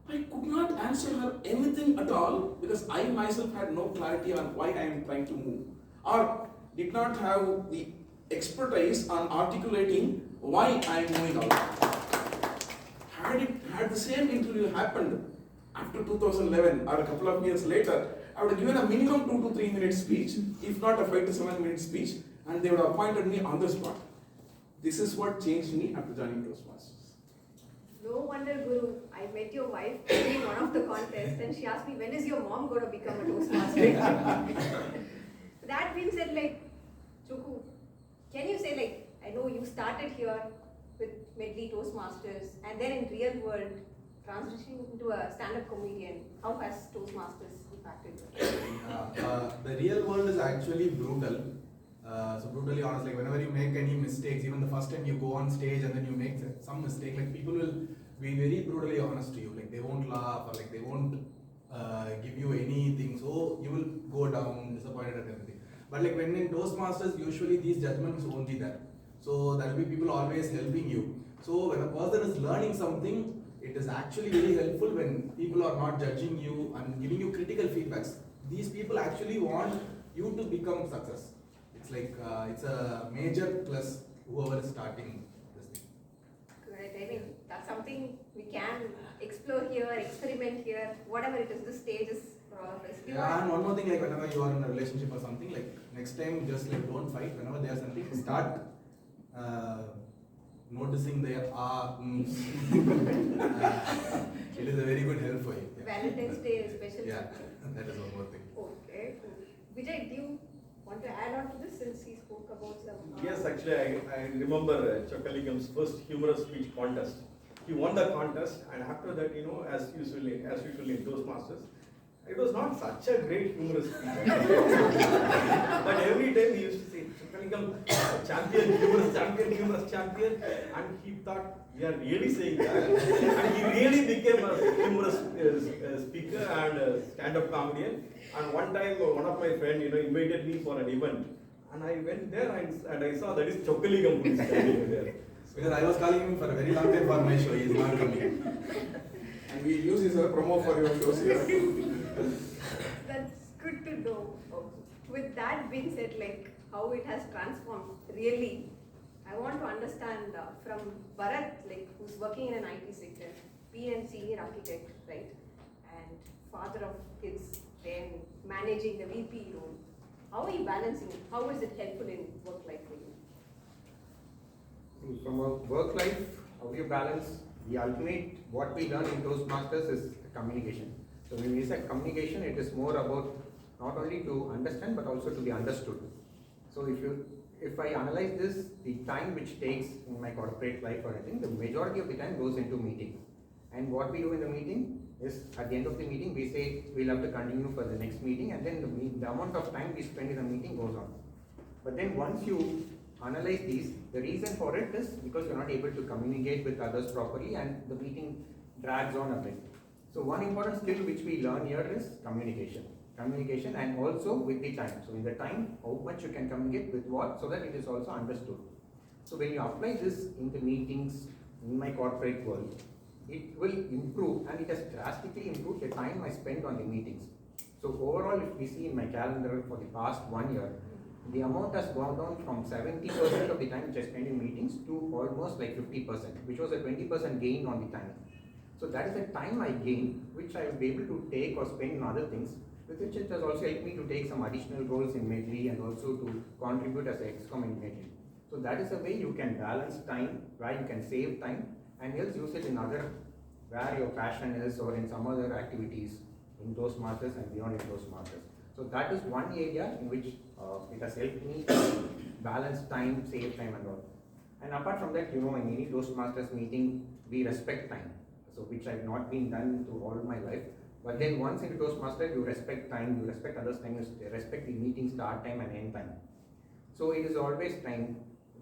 I could not answer her anything at all because I myself had no clarity on why I am trying to move, or did not have the expertise on articulating why I am moving out. Had the same interview happened after 2011 or a couple of years later, I would have given a minimum 2 to 3 minute speech, if not a 5 to 7 minute speech, and they would have appointed me on the spot. This is what changed me after joining Toastmasters. No wonder, Guru, I met your wife during one of the contests and she asked me, when is your mom going to become a Toastmaster? That being said, like, Choku, can you say, like, I know you started here with Medley Toastmasters and then in real world, transitioning into a stand-up comedian, how has Toastmasters impacted you? The real world is actually brutal. So brutally honest, like whenever you make any mistakes, even the first time you go on stage and then you make some mistake, like people will be very brutally honest to you. Like they won't laugh or like they won't give you anything. So you will go down disappointed and everything. But like when in Toastmasters, usually these judgments won't be there. So there will be people always helping you. So when a person is learning something, it is actually very helpful when people are not judging you and giving you critical feedbacks. These people actually want you to become success. It's like it's a major plus whoever is starting this thing. Correct. I mean, that's something we can explore here, experiment here, whatever it is. This stage is for all of us. Yeah, and one more thing, like whenever you are in a relationship or something, like next time just like don't fight. Whenever there's something, start noticing their it is a very good help for you. Yeah. Valentine's Day especially. Yeah, that is one more thing. Okay. Vijay, do you want to add on to this since he spoke about some? Yes, actually, I remember Chokaligam's first humorous speech contest. He won the contest, and after that, as usually in Toastmasters, it was not such a great humorous speech. But every time he used to say, Chokaligam, humorous champion, and he thought, we are really saying that. And he really became a humorous speaker and a stand-up comedian. And one time, one of my friends, invited me for an event. And I went there and I saw that is Chokaligam who is standing there. Because I was calling him for a very long time for my show, he is not coming. And we use this as a promo for your shows here. That's good to know. With that being said, like how it has transformed, really, I want to understand from Bharat, like who's working in an IT sector, being a senior architect, right, and father of kids, then managing the VP role. How are you balancing it? How is it helpful in work life for you? From a work life, how do you balance? The ultimate, what we learn in Toastmasters is communication. So when we say communication, it is more about not only to understand but also to be understood. So if I analyze this, the time which takes in my corporate life or anything, the majority of the time goes into meetings. And what we do in the meeting is at the end of the meeting, we say we'll have to continue for the next meeting, and then the amount of time we spend in the meeting goes on. But then once you analyze these, the reason for it is because you're not able to communicate with others properly and the meeting drags on a bit. So one important skill which we learn here is communication. Communication and also with the time. So in the time, how much you can communicate with what, so that it is also understood. So when you apply this in the meetings, in my corporate world, it will improve, and it has drastically improved the time I spend on the meetings. So overall, if we see in my calendar for the past 1 year, the amount has gone down from 70% of the time which I spend in meetings to almost like 50%, which was a 20% gain on the time. So that is the time I gain, which I will be able to take or spend on other things, with which it has also helped me to take some additional roles in Medley and also to contribute as an XCOM in Medley. So that is a way you can balance time, where you can save time, and else use it in other, where your passion is, or in some other activities in Toastmasters and beyond in Toastmasters. So that is one area in which it has helped me balance time, save time and all. And apart from that, in any Toastmasters meeting, we respect time. So which I've not been done through all my life. But then once into Toastmaster, you respect time, you respect others' time, you respect the meeting start time and end time. So it is always time.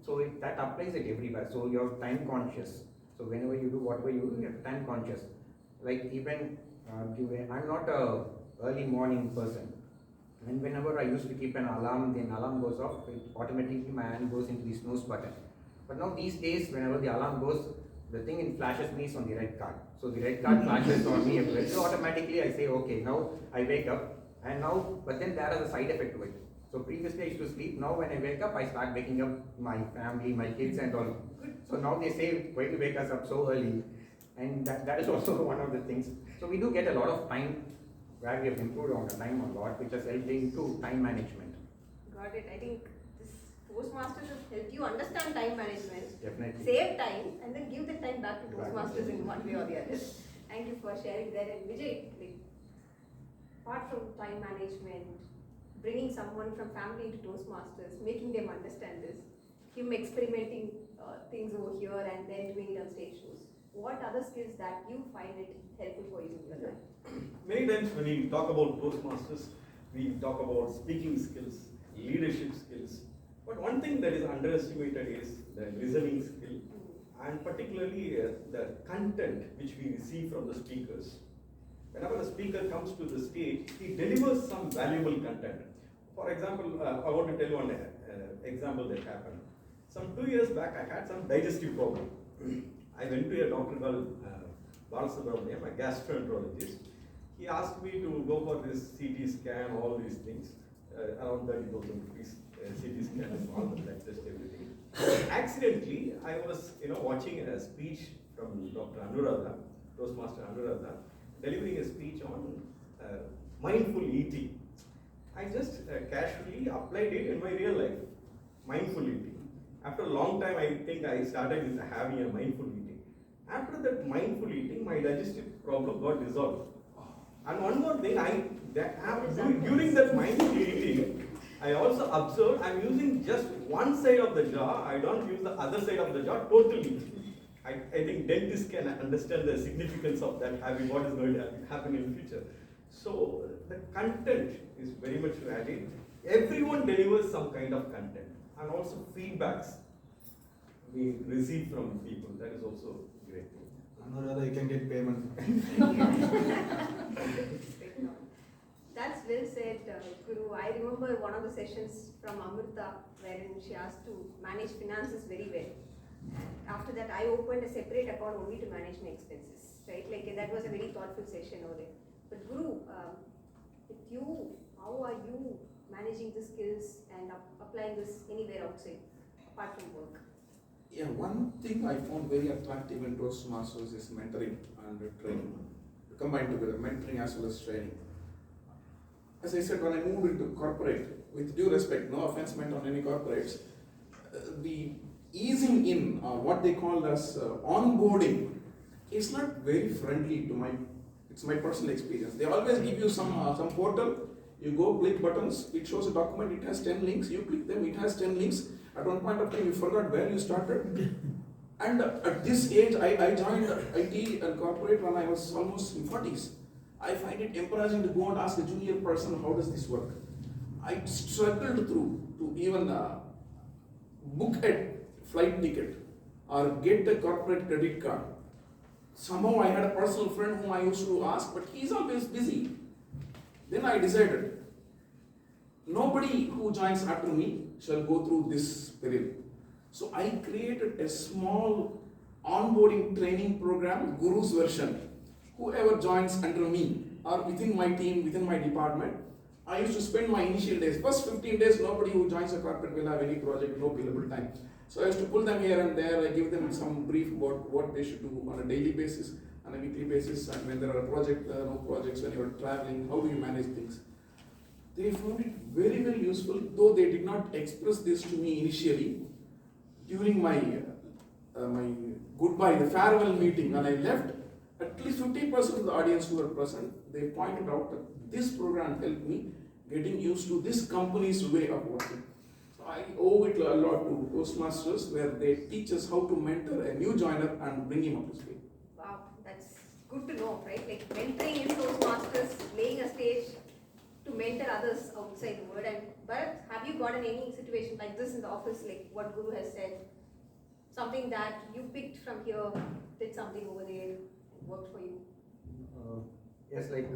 So that applies it everywhere. So you're time conscious. So whenever you do whatever you do, you're time conscious. Like even I'm not a early morning person. And whenever I used to keep an alarm, the alarm goes off, it automatically my hand goes into the snooze button. But now these days, whenever the alarm goes, the thing it flashes me is on the red card. So the red card flashes on me, so automatically I say, okay, now I wake up, and now, but then there is a side effect to it. So previously I used to sleep, now when I wake up, I start waking up my family, my kids and all. So now they say, why to wake us up so early? And that is also one of the things. So we do get a lot of time where we have improved on the time a lot, which has helped into time management. Got it. I think this Toastmasters has helped you understand time management, Definitely. save time, and then give the time back to Toastmasters in one way or the other. Thank you for sharing that. And Vijay, like, apart from time management, bringing someone from family to Toastmasters, making them understand this, him experimenting things over here and then doing it on stage shows. What other skills that you find it helpful for you in your life? Many times when we talk about Toastmasters, we talk about speaking skills, leadership skills. But one thing that is underestimated is the listening skill, and particularly the content which we receive from the speakers. Whenever a speaker comes to the stage, he delivers some valuable content. For example, I want to tell you one example that happened. Some 2 years back, I had some digestive problem. I went to a doctor called Balasubramaniam, a gastroenterologist. He asked me to go for this CT scan, all these things, around 30,000 rupees, CT scan and all the blood test, everything. Accidentally, I was watching a speech from Dr. Anuradha, Toastmaster Anuradha, delivering a speech on mindful eating. I just casually applied it in my real life, mindful eating. After a long time, I think I started having a mindful eating. After that mindful eating, my digestive problem got resolved. And one more thing, during that mindful eating, I also observed I'm using just one side of the jaw. I don't use the other side of the jaw totally. I think dentists can understand the significance of that habit, what is going to happen in the future. So the content is very much valid. Everyone delivers some kind of content, and also feedbacks we receive from people. That is also great. Anuradha, you can get payment. That's well said, Guru. I remember one of the sessions from Amrita wherein she asked to manage finances very well. And after that, I opened a separate account only to manage my expenses, right? Like that was a very thoughtful session over there. But Guru, with you, how are you managing the skills and applying this anywhere outside, apart from work? Yeah, one thing I found very attractive in Toastmasters is mentoring and training. Combined together, mentoring as well as training. As I said, when I moved into corporate, with due respect, no offense meant on any corporates, the easing in, what they call as onboarding, is not very friendly to it's my personal experience. They always give you some portal, you go click buttons, it shows a document, it has 10 links, you click them, it has 10 links. At one point of time, you forgot where you started. And at this age, I joined IT and corporate when I was almost in 40s. I find it embarrassing to go and ask a junior person, how does this work? I struggled through to even book a flight ticket or get a corporate credit card. Somehow I had a personal friend whom I used to ask, but he's always busy. Then I decided, nobody who joins after me shall go through this peril. So I created a small onboarding training program, Guru's version. Whoever joins under me or within my team, within my department, I used to spend my initial days. First 15 days, nobody who joins a corporate will have any project, no billable time. So I used to pull them here and there, I give them some brief about what they should do on a daily basis, on a weekly basis, and when there are projects, no projects, when you are traveling, how do you manage things. They found it very, very useful, though they did not express this to me initially. During my my goodbye, the farewell meeting, when I left, at least 50% of the audience who were present, they pointed out that this program helped me getting used to this company's way of working. So I owe it a lot to Toastmasters, where they teach us how to mentor a new joiner and bring him up to speed. Wow, that's good to know, right? Like mentoring in Toastmasters, laying a stage to mentor others outside the word. And Bharat, have you gotten any situation like this in the office, like what Guru has said? Something that you picked from here, did something over there, and worked for you? Yes, like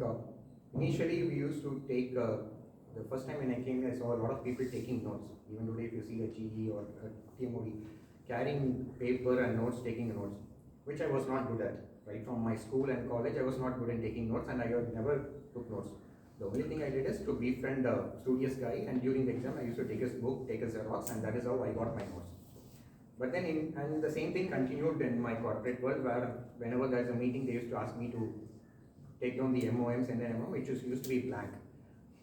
initially we used to take, the first time when I came here, I saw a lot of people taking notes. Even today, if you see a GE or a TMOD, carrying paper and notes, taking notes, which I was not good at. Right from my school and college, I was not good in taking notes, and I never took notes. The only thing I did is to befriend a studious guy, and during the exam, I used to take his book, take his Xerox, and that is how I got my notes. But then, and the same thing continued in my corporate world, where whenever there is a meeting, they used to ask me to take down the MOM, send an MOM, which used to be blank.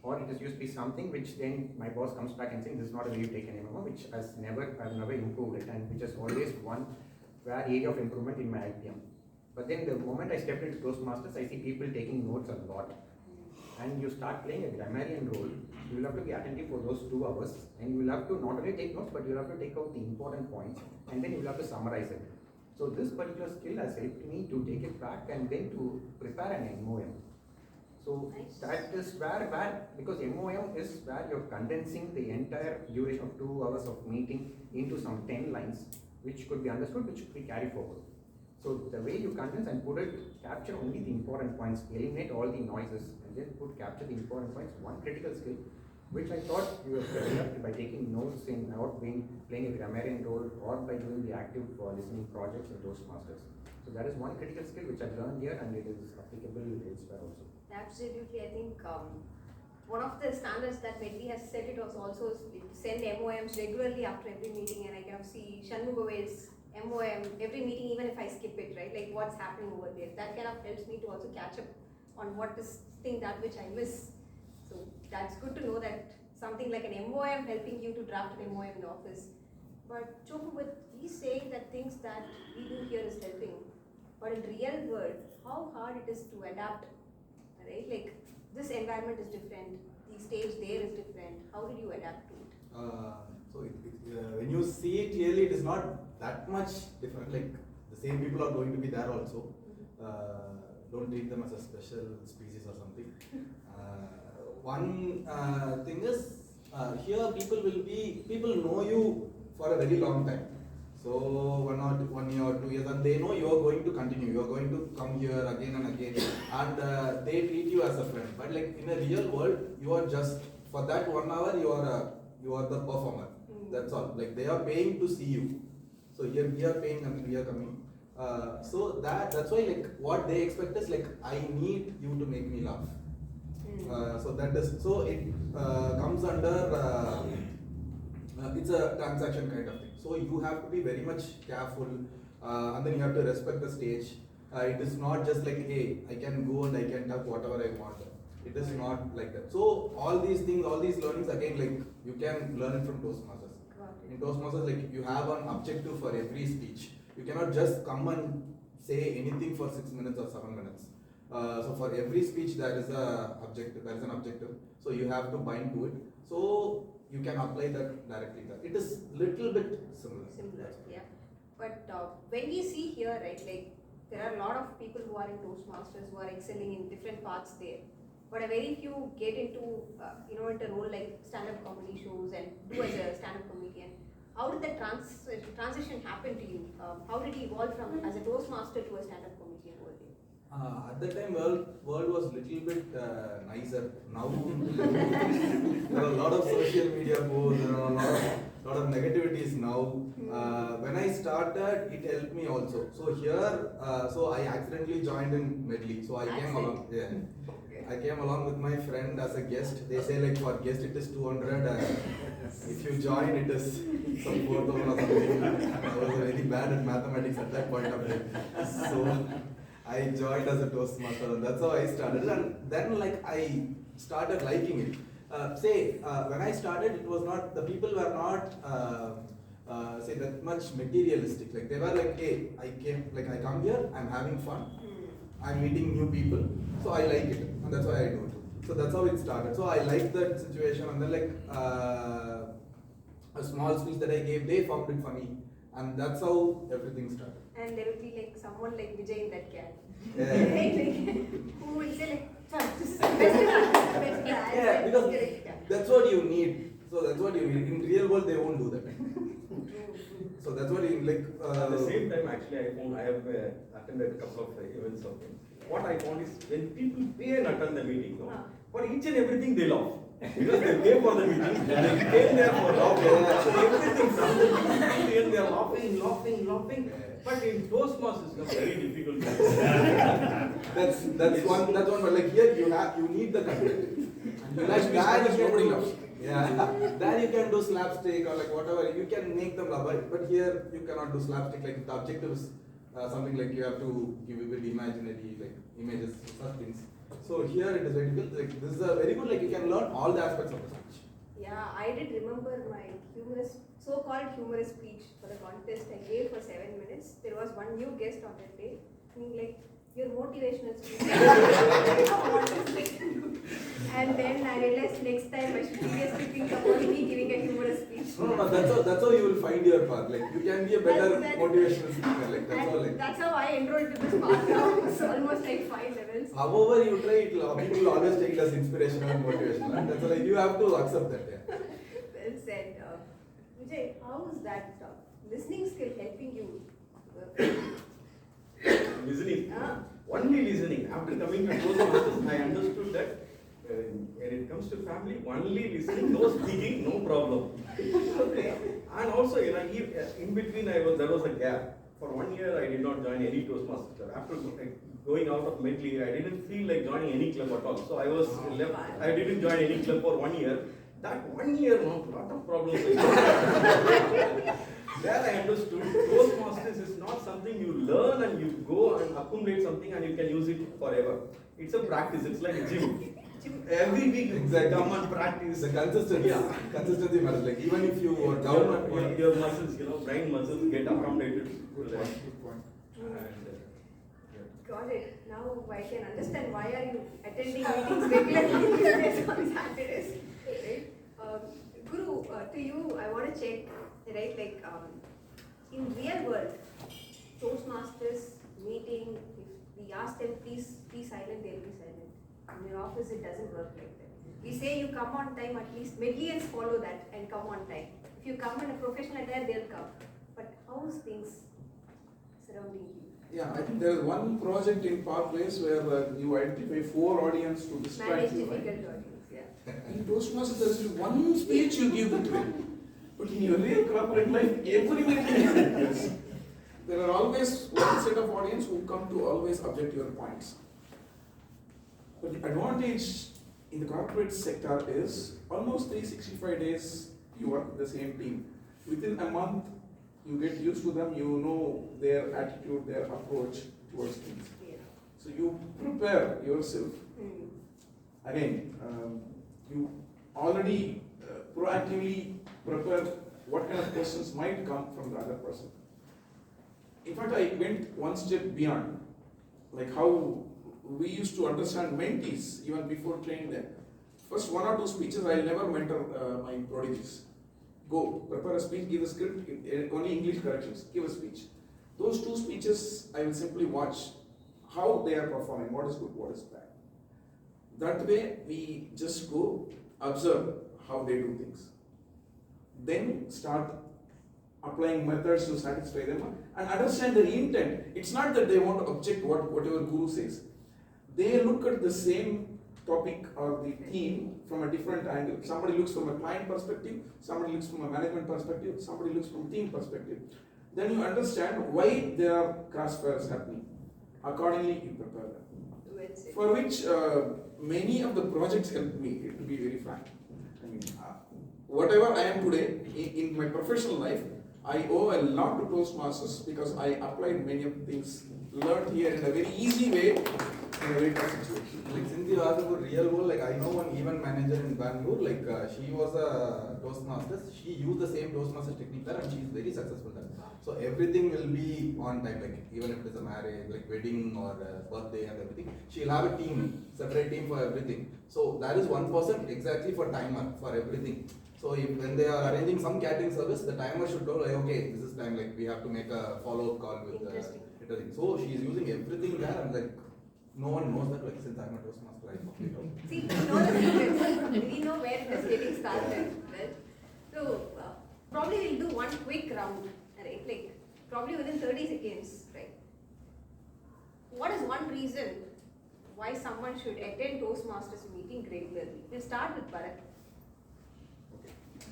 Or it used to be something which then my boss comes back and saying, this is not a way you take an MMO, which I've never improved it, and which is always one area of improvement in my IPM. But then the moment I stepped into Toastmasters, I see people taking notes a lot. And you start playing a grammarian role, you will have to be attentive for those 2 hours, and you will have to not only take notes, but you will have to take out the important points, and then you will have to summarize it. So this particular skill has helped me to take it back and then to prepare an MOM. So that is where, because MOM is where you're condensing the entire duration of 2 hours of meeting into some 10 lines, which could be understood, which could be carried forward. So the way you condense and put it, capture only the important points, eliminate all the noises, and then capture the important points, one critical skill, which I thought you have developed by taking notes in or playing a grammarian role, or by doing the active listening projects in Toastmasters. So that is one critical skill which I've learned here, and it is applicable elsewhere also. Absolutely, I think one of the standards that Medley has set it was also to send MOMs regularly after every meeting, and I can see Shanmugave's MOM every meeting, even if I skip it, right? Like what's happening over there. That kind of helps me to also catch up on what is that which I miss. So that's good to know that something like an MOM helping you to draft an MOM in the office. But Chopu, he's saying that things that we do here is helping, but in real world, how hard it is to adapt. Right? Like this environment is different, the stage there is different. How did you adapt to it? When you see it clearly, it is not that much different. Like the same people are going to be there also. Don't treat them as a special species or something. One thing is here people know you for a very long time. So 1 year or 2 years, and they know you are going to continue. You are going to come here again and again, and they treat you as a friend. But like in a real world, you are just for that 1 hour. You are the performer. That's all. Like they are paying to see you. So here we are paying and we are coming. So that's why like what they expect is like I need you to make me laugh. So it comes under. It's a transaction kind of thing. So you have to be very much careful, and then you have to respect the stage. It is not just like, hey, I can go and I can talk whatever I want. It is not like that. So all these things, all these learnings, again, like you can learn it from Toastmasters. In Toastmasters, like you have an objective for every speech. You cannot just come and say anything for 6 minutes or 7 minutes. So for every speech there is an objective. So you have to bind to it. So you can apply that directly there. It is little bit similar. Yeah. But when we see here, right, like there are a lot of people who are in Toastmasters who are excelling in different parts there. But a very few get into into role like stand-up comedy shows and do as a stand-up comedian. How did that transition happen to you? How did you evolve from as a Toastmaster to a stand-up comedian over there? At that time, world was little bit nicer. Now there are a lot of social media posts. There are a lot of negativities now. When I started, it helped me also. So here, so I accidentally joined in Medley. So I came along. Yeah. I came along with my friend as a guest. They say like for guest it is 200. If you join, it is some 4,000 or something. I was very bad at mathematics at that point of time. So I joined as a Toastmaster, and that's how I started. And then like I started liking it. When I started, it was not, the people were not that much materialistic. Like they were like, hey, I come here, I'm having fun, I'm meeting new people, so I like it, and that's why I do it. So that's how it started. So I liked that situation, and then like a small speech that I gave, they found it funny, and that's how everything started. and there will be like someone like Vijay in that camp. Yeah. Who will say like, "Sir, this is the best one, best one." Yeah, because that's what you need. So that's what you need. In real world, they won't do that. So that's what you like. At the same time, actually, I have attended a couple of events of him. What I found is when people pay and attend the meeting, no, for each and everything they laugh. Because they pay for the meeting, they came there for laughing. So everything from the beginning to the end, they are laughing. But in Toastmasters, it's very difficult. that's one. But like here, you need the content. Like that, nobody loves. Yeah, there you can do slapstick or like whatever. You can make them laugh, but here you cannot do slapstick. Like the objective is something like you have to give a bit imaginary, like images, such things. So here it is very good. Like this is a very good. Like you can learn all the aspects of the speech. Yeah, I did remember my so-called humorous speech for the contest I gave for 7 minutes. There was one new guest on that day, being like, "Your motivational speech." And then I realized next time I should seriously think about me giving a humorous speech. No. That's how you will find your path. Like you can be a better motivational speaker. Like that's all. Like That's how I enrolled to this path now. It's almost like 5 levels. however you try, people will always take it as inspirational and motivational. And that's like you have to accept that. Yeah. Well said. Vijay, how is that listening skill helping you? Listening. Only listening. After coming to Toastmasters, I understood that when it comes to family, only listening, no speaking, no problem. Okay. And also, in between there was a gap. For 1 year, I did not join any Toastmasters club. After going out of Medley, I didn't feel like joining any club at all. So I was left. I didn't join any club for 1 year. That 1 year, a lot of problems. There I understood Toastmasters is not something you learn and you go and accumulate something and you can use it forever. It's a practice. It's like a gym. Every week come and practice. The consistency. Yeah. Consistency matters. Like even if you are down at your muscles, brain muscles get accommodated. Good point. Got it. Now I can understand why are you attending meetings regularly on Saturdays. Right? Guru, to you, I want to check, right, like in real world, Toastmasters meeting, if we ask them, please be silent, they'll be silent. In your office, it doesn't work like that. We say you come on time, at least Medlians follow that and come on time. If you come in a professional attire, they'll come. But how's things surrounding you? Yeah, I think there is one project in Park Place where you identify 4 audience to distract Manage you, difficult right? audience, yeah. In Toastmasters, there is one speech you give the twin. But in your real corporate life, every meeting is there are always one set of audience who come to always object your points. But the advantage in the corporate sector is almost 365 days you work with the same team. Within a month, you get used to them, you know their attitude, their approach towards things. Yeah. So you prepare yourself. Again, you already proactively prepare what kind of questions might come from the other person. In fact, I went one step beyond, like how we used to understand mentees even before training them. First 1 or 2 speeches, I'll never mentor my prodigies. Go, prepare a speech, give a script, only English corrections, give a speech. Those 2 speeches, I will simply watch how they are performing, what is good, what is bad. That way, we just go observe how they do things. Then start applying methods to satisfy them and understand the intent. It's not that they want to object whatever Guru says. They look at the same topic or the theme from a different angle. Somebody looks from a client perspective, somebody looks from a management perspective, somebody looks from a team perspective. Then you understand why there are crossfires happening. Accordingly, you prepare them. For which many of the projects helped me, to be very frank. I mean, whatever I am today in my professional life, I owe a lot to Toastmasters because I applied many of the things learned here in a very easy way in a very tough situation. Like since you asked about real world, like I know one event manager in Bangalore, like she was a Toastmasters. She used the same Toastmasters technique there and she is very successful there. So everything will be on time, like even if it is a marriage, like wedding or birthday and everything, she'll have a team, separate team for everything. So that is one person exactly for timer, for everything. So if, when they are arranging some catering service, the timer should know, like, okay, this is time, like we have to make a follow-up call with the catering. So she is using everything there, and like no one knows that, like since I'm a Toastmaster, I fucking know. See, we know the secret. We know where it is getting started. Right? So probably we'll do one quick round, right? Like probably within 30 seconds, right? What is one reason why someone should attend Toastmasters meeting regularly? We'll start with Bharat.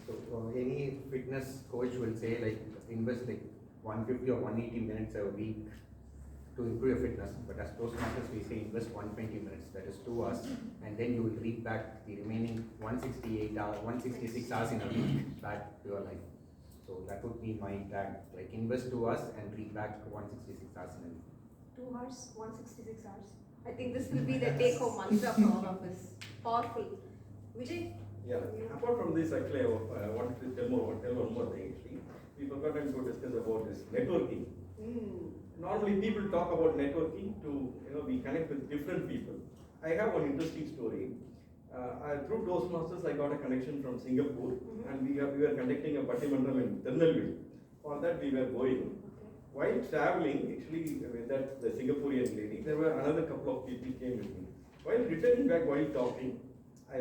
So any fitness coach will say like invest like 150 or 180 minutes a week to improve your fitness. But as Toastmasters we say invest 120 minutes, that is 2 hours, and then you will reap back the remaining 168 hours, 166 hours in a week back to your life. So that would be my tag, like invest 2 hours and reap back 166 hours in a week. 2 hours, 166 hours. I think this will be the take-home mantra for all of us. Powerful. Vijay? Yeah, apart from this, actually, I wanted to tell one more thing. Actually, we forgot to discuss about this networking. Normally, people talk about networking to we connect with different people. I have one interesting story. Through Toastmasters, I got a connection from Singapore, and we were conducting a Pattimandram in Tirunelveli. For that, we were going. While traveling, actually, with that the Singaporean lady, there were another couple of people came with me. While returning back, while talking,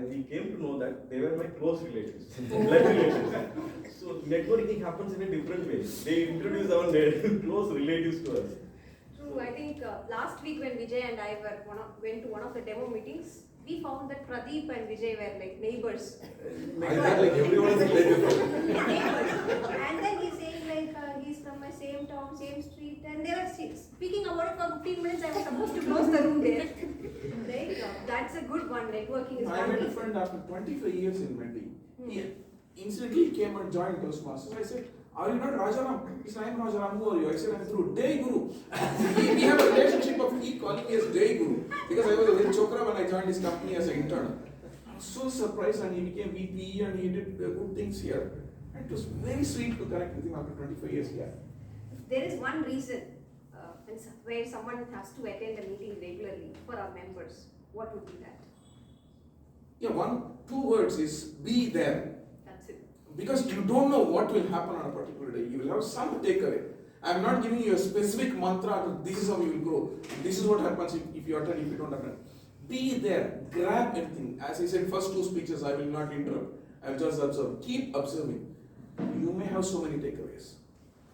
we came to know that they were my close relatives, blood relatives. So networking happens in a different way. They introduce our close relatives to us. True. I think last week when Vijay and I went to one of the demo meetings, we found that Pradeep and Vijay were like neighbors. I thought like everyone is related. And then he's saying like he's from my same town, same street, and they were speaking about it for 15 minutes. I was supposed to close the room there. Right? That's a good one. Networking is I one met a reason. friend after 25 years in Mendi. He instantly came and joined Toastmasters. I said, are you not Rajaram? He said, I'm Rajaram. Who are you? I said, I'm through Day Guru. we have a relationship of he calling me as Day Guru because I was a very chokra when I joined his company as an intern. I was so surprised, and he became VP and he did good things here. And it was very sweet to connect with him after 25 years here. There is one reason where someone has to attend a meeting regularly for our members. What would be that? Yeah, 2 words is be there. That's it. Because you don't know what will happen on a particular day. You will have some takeaway. I am not giving you a specific mantra, this is how you will grow. This is what happens if you attend, if you don't attend. Be there, grab anything. As I said, first 2 speeches, I will not interrupt. I will just observe. Keep observing. You may have so many takeaways.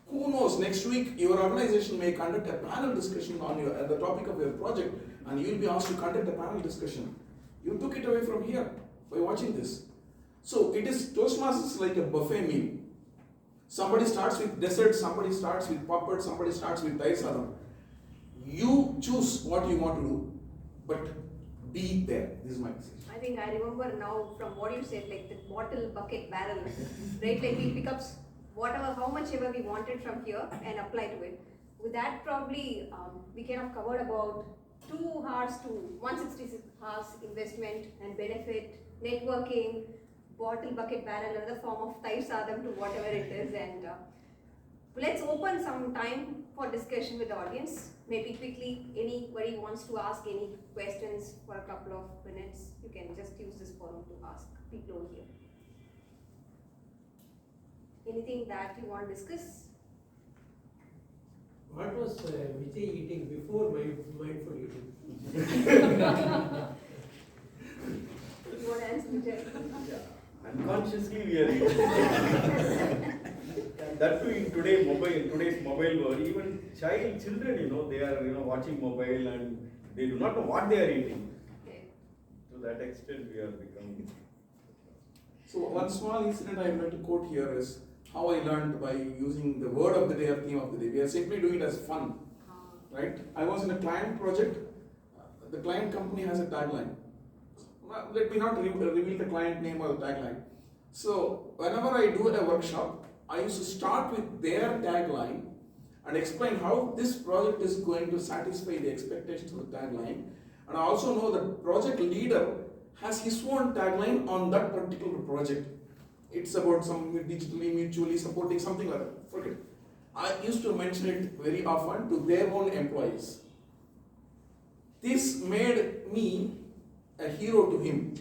Who knows, next week your organization may conduct a panel discussion on the topic of your project, and you will be asked to conduct a panel discussion. You took it away from here by watching this. So it is Toastmasters like a buffet meal. Somebody starts with dessert, somebody starts with puppet, somebody starts with dai sadam. You choose what you want to do, but be there. This is my message. I think I remember now from what you said, like the bottle, bucket, barrel, right? Like we pick up whatever, how much ever we wanted from here and apply to it. With that, probably we kind of covered about 2 hours to 166 hours investment and benefit, networking, bottle, bucket, barrel, another form of Thai sadam to whatever it is. And let's open some time for discussion with the audience. Maybe quickly, anybody wants to ask any questions for a couple of minutes, you can just use this forum to ask people over here. Anything that you want to discuss? What was Vijay eating before mindful eating? You want to answer, Vijay? Yeah. Unconsciously we are eating. That too in today's mobile world, even children, they are watching mobile and they do not know what they are eating. Okay. To that extent we are becoming. So one small incident I would like to quote here is how I learned by using the word of the day or theme of the day. We are simply doing it as fun, right? I was in a client project. The client company has a tagline. Let me not reveal the client name or the tagline. So whenever I do a workshop, I used to start with their tagline and explain how this project is going to satisfy the expectations of the tagline. And I also know that project leader has his own tagline on that particular project. It's about some digitally, mutually supporting, something like that. Forget it. I used to mention it very often to their own employees. This made me a hero to him.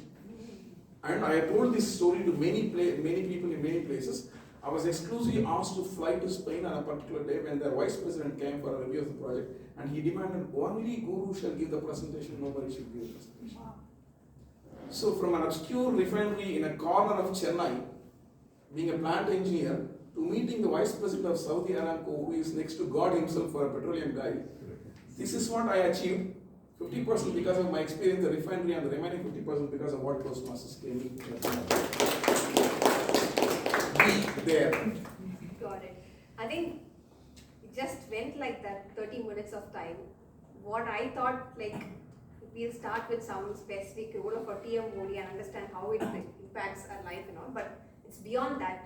And I had told this story to many people in many places. I was exclusively asked to fly to Spain on a particular day when their vice president came for a review of the project, and he demanded only Guru shall give the presentation, nobody should give the presentation. So from an obscure refinery in a corner of Chennai, being a plant engineer, to meeting the vice president of Saudi Aramco, who is next to God himself for a petroleum guy, this is what I achieved. 50% because of my experience in the refinery, and the remaining 50% because of what Toastmasters gave me. Be there. Got it. I think it just went like that, 30 minutes of time. What I thought, like, we'll start with some specific role of a TMOD and understand how it impacts our life and all, but it's beyond that.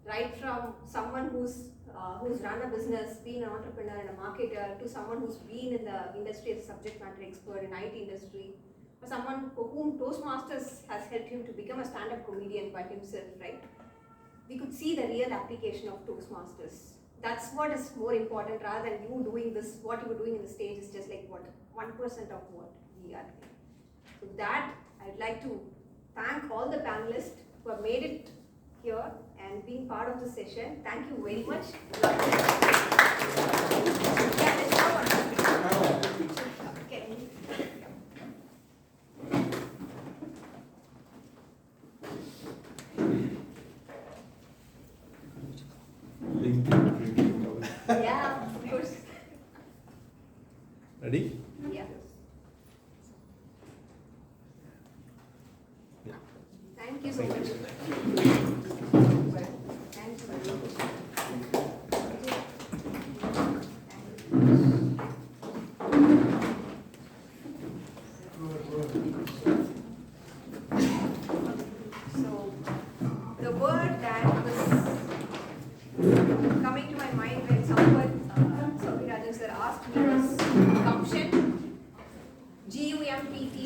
Right from someone who's run a business, been an entrepreneur and a marketer, to someone who's been in the industry as a subject matter expert in IT industry, or someone for whom Toastmasters has helped him to become a stand-up comedian by himself, right? We could see the real application of Toastmasters. That's what is more important rather than you doing this, what you were doing in the stage is just like what, 1% of what we are doing. So that, I'd like to thank all the panelists who have made it here and being part of the session. Thank you very much. Okay. Yeah, of course. Ready? Yeah. Thank you so much. Thank you very much. So, the word that was coming to my mind when someone, Sophie Rajan sir asked me was gumption,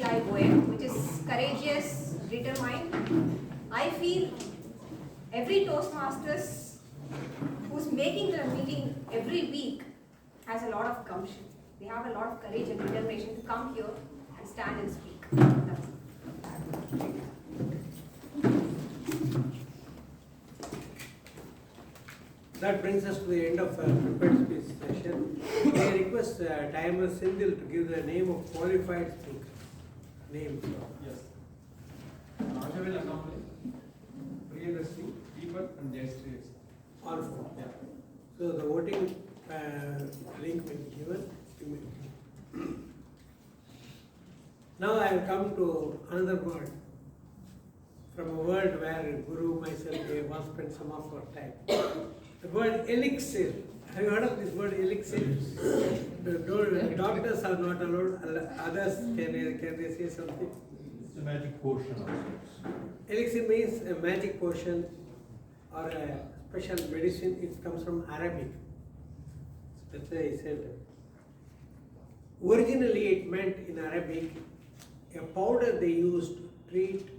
Gumption, which is courageous, determined. I feel every Toastmasters who's making the meeting every week has a lot of gumption. They have a lot of courage and determination to come here and stand and speak. That's it. That brings us to the end of our prepared speech session. I request Timer Sindhil to give the name of qualified speaker. Name. Yes. Rajavela Kamale, Priyadarshini, Deepak and Jayashree. All four. Yeah. So the voting link will be given immediately. Now I have come to another word. From a word where Guru, myself, we have all spent some of our time. The word elixir. Have you heard of this word elixir? The doctors are not allowed. Others, can they say something? It's a magic potion. Elixir means a magic potion or a special medicine. It comes from Arabic. That's why I said. Originally, it meant in Arabic a powder they used to treat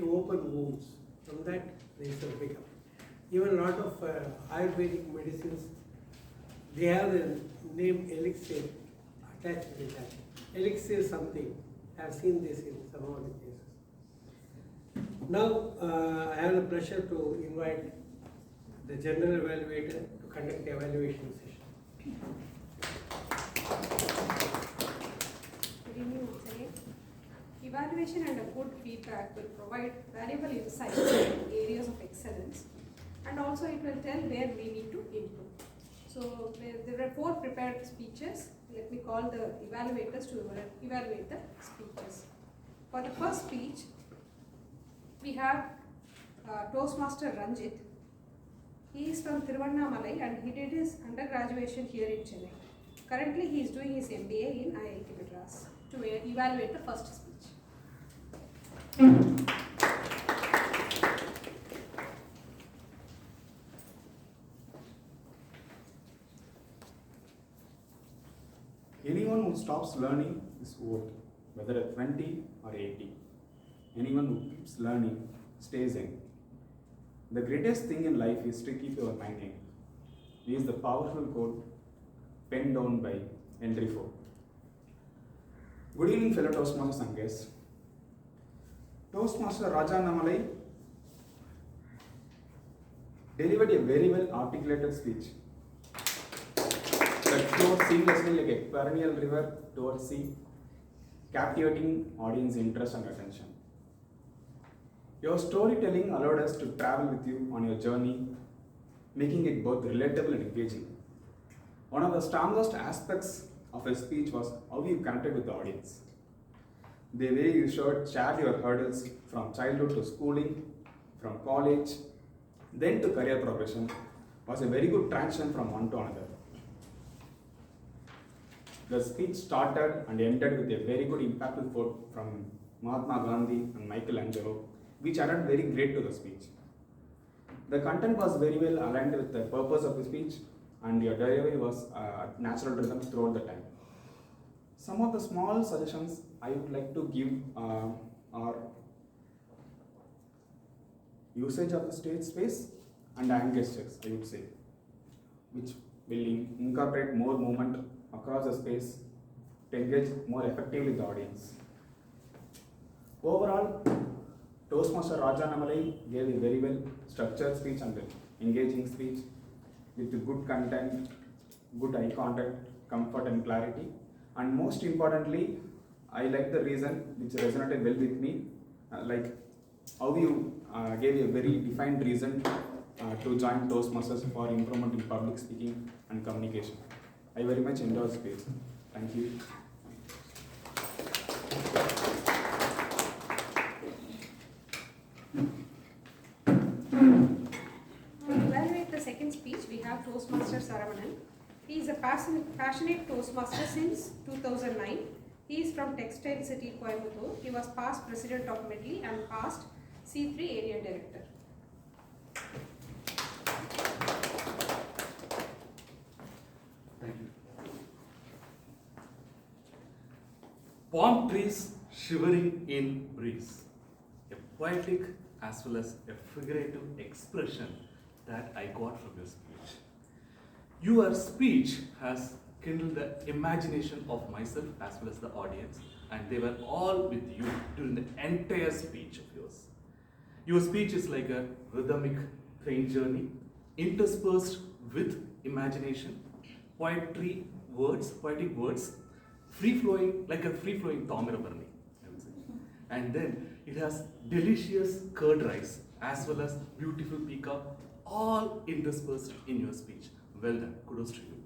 open wounds. From that, they used to pick up. Even a lot of Ayurvedic medicines, they have the name elixir attached with that. Elixir something. I have seen this in some of the cases. Now, I have the pleasure to invite the general evaluator to conduct the evaluation session. Good evening once again. Evaluation and a good feedback will provide valuable insights in areas of excellence, and also it will tell where we need to improve. So there were 4 prepared speeches. Let me call the evaluators to evaluate the speeches. For the first speech, we have Toastmaster Ranjit. He is from Tiruvannamalai and he did his undergraduation here in Chennai. Currently, he is doing his MBA in IIT Madras to evaluate the first speech. Anyone who stops learning is old, whether at 20 or 80. Anyone who keeps learning stays young. The greatest thing in life is to keep your mind young. This is the powerful quote penned down by Henry Ford. Good evening, fellow Toastmasters and guests. Toastmaster Raja Namalai delivered a very well articulated speech that flowed seamlessly like a perennial river towards sea, captivating audience interest and attention. Your storytelling allowed us to travel with you on your journey, making it both relatable and engaging. One of the strongest aspects of your speech was how you connected with the audience. The way you shared your hurdles from childhood to schooling, from college, then to career progression was a very good transition from one to another. The speech started and ended with a very good impactful quote from Mahatma Gandhi and Michelangelo, which added very great to the speech. The content was very well aligned with the purpose of the speech, and your delivery was at natural rhythm throughout the time. Some of the small suggestions I would like to give are usage of the stage space and hand gestures, I would say, which will incorporate more movement across the space to engage more effectively with the audience. Overall, Toastmaster Raja Namalai gave a very well structured speech and engaging speech with good content, good eye contact, comfort and clarity. And most importantly, I like the reason which resonated well with me, like how you gave a very defined reason to join Toastmasters for improvement in public speaking and communication. I very much enjoyed the speech. Thank you. To evaluate the second speech, we have Toastmaster Saravanan. He is a passionate Toastmaster since 2009. He is from Textile City, Coimbatore. He was past president of Medley and past C3 area director. Thank you. Palm trees shivering in breeze. A poetic as well as a figurative expression that I got from your speech. Your speech has kindled the imagination of myself as well as the audience, and they were all with you during the entire speech of yours. Your speech is like a rhythmic train journey, interspersed with imagination, poetic words, free-flowing, like a free-flowing Tamirabarni, I would say. And then it has delicious curd rice as well as beautiful peacock, all interspersed in your speech. Well done, kudos to you.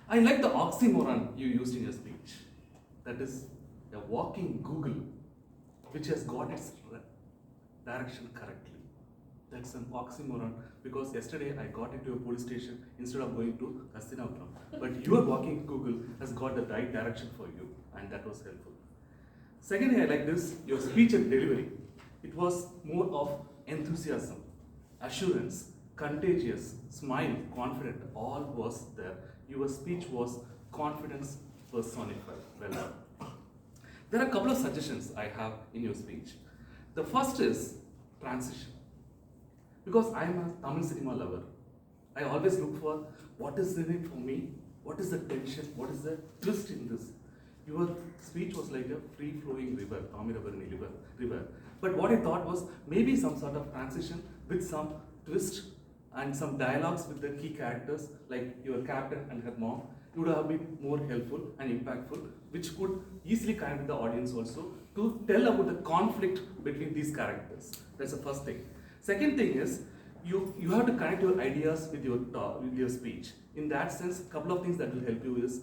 I like the oxymoron you used in your speech. That is a walking Google, which has got its direction correctly. That's an oxymoron, because yesterday I got into a police station instead of going to Hastinapura. But your walking Google has got the right direction for you, and that was helpful. Secondly, I like this, your speech and delivery. It was more of enthusiasm, assurance, contagious, smile, confident, all was there. Your speech was confidence personified. Well done. There are a couple of suggestions I have in your speech. The first is transition. Because I am a Tamil cinema lover, I always look for what is in it for me, what is the tension, what is the twist in this. Your speech was like a free-flowing river, Tamirabarni river. But what I thought was maybe some sort of transition with some twist and some dialogues with the key characters like your captain and her mom. It would have been more helpful and impactful, which could easily connect with the audience also to tell about the conflict between these characters. That's the first thing. Second thing is, you have to connect your ideas with your speech. In that sense, a couple of things that will help you is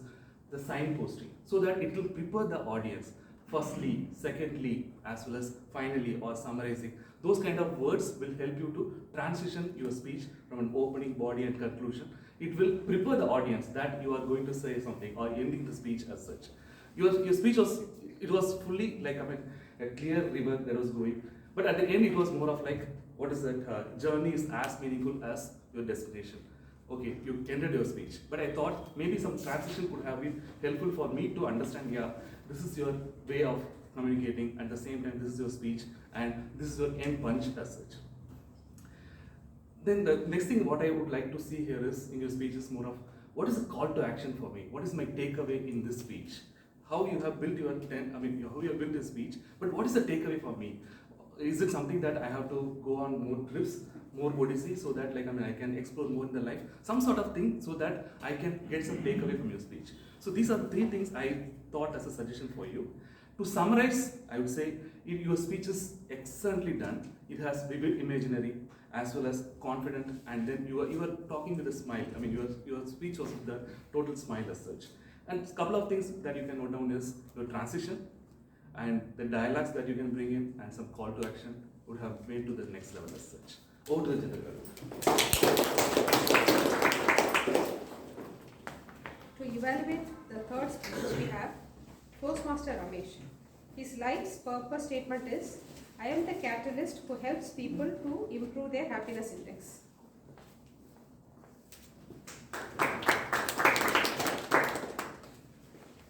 the signposting, so that it will prepare the audience. Firstly, secondly, as well as finally or summarizing. Those kind of words will help you to transition your speech from an opening, body and conclusion. It will prepare the audience that you are going to say something or ending the speech as such. Your speech was fully like, a clear river that was going. But at the end, it was more of like, what is that? Journey is as meaningful as your destination. Okay, you ended your speech. But I thought maybe some transition could have been helpful for me to understand, yeah, this is your way of communicating, at the same time this is your speech, and this is your end punch as such. Then the next thing what I would like to see here is, in your speech is more of, what is the call to action for me? What is my takeaway in this speech? how you have built your how you have built a speech, but what is the takeaway for me? Is it something that I have to go on more trips, more Odyssey, so that I can explore more in the life, some sort of thing, so that I can get some takeaway from your speech. So these are the 3 things I thought as a suggestion for you. To summarize, I would say your speech is excellently done. It has vivid imaginary as well as confident, and then you are talking with a smile. Your speech was with a total smile as such. And a couple of things that you can note down is your transition and the dialogues that you can bring in, and some call to action would have made to the next level as such. Over to the general. To evaluate the third speech, we have Toastmaster Ramesh. His life's purpose statement is, I am the catalyst who helps people to improve their happiness index.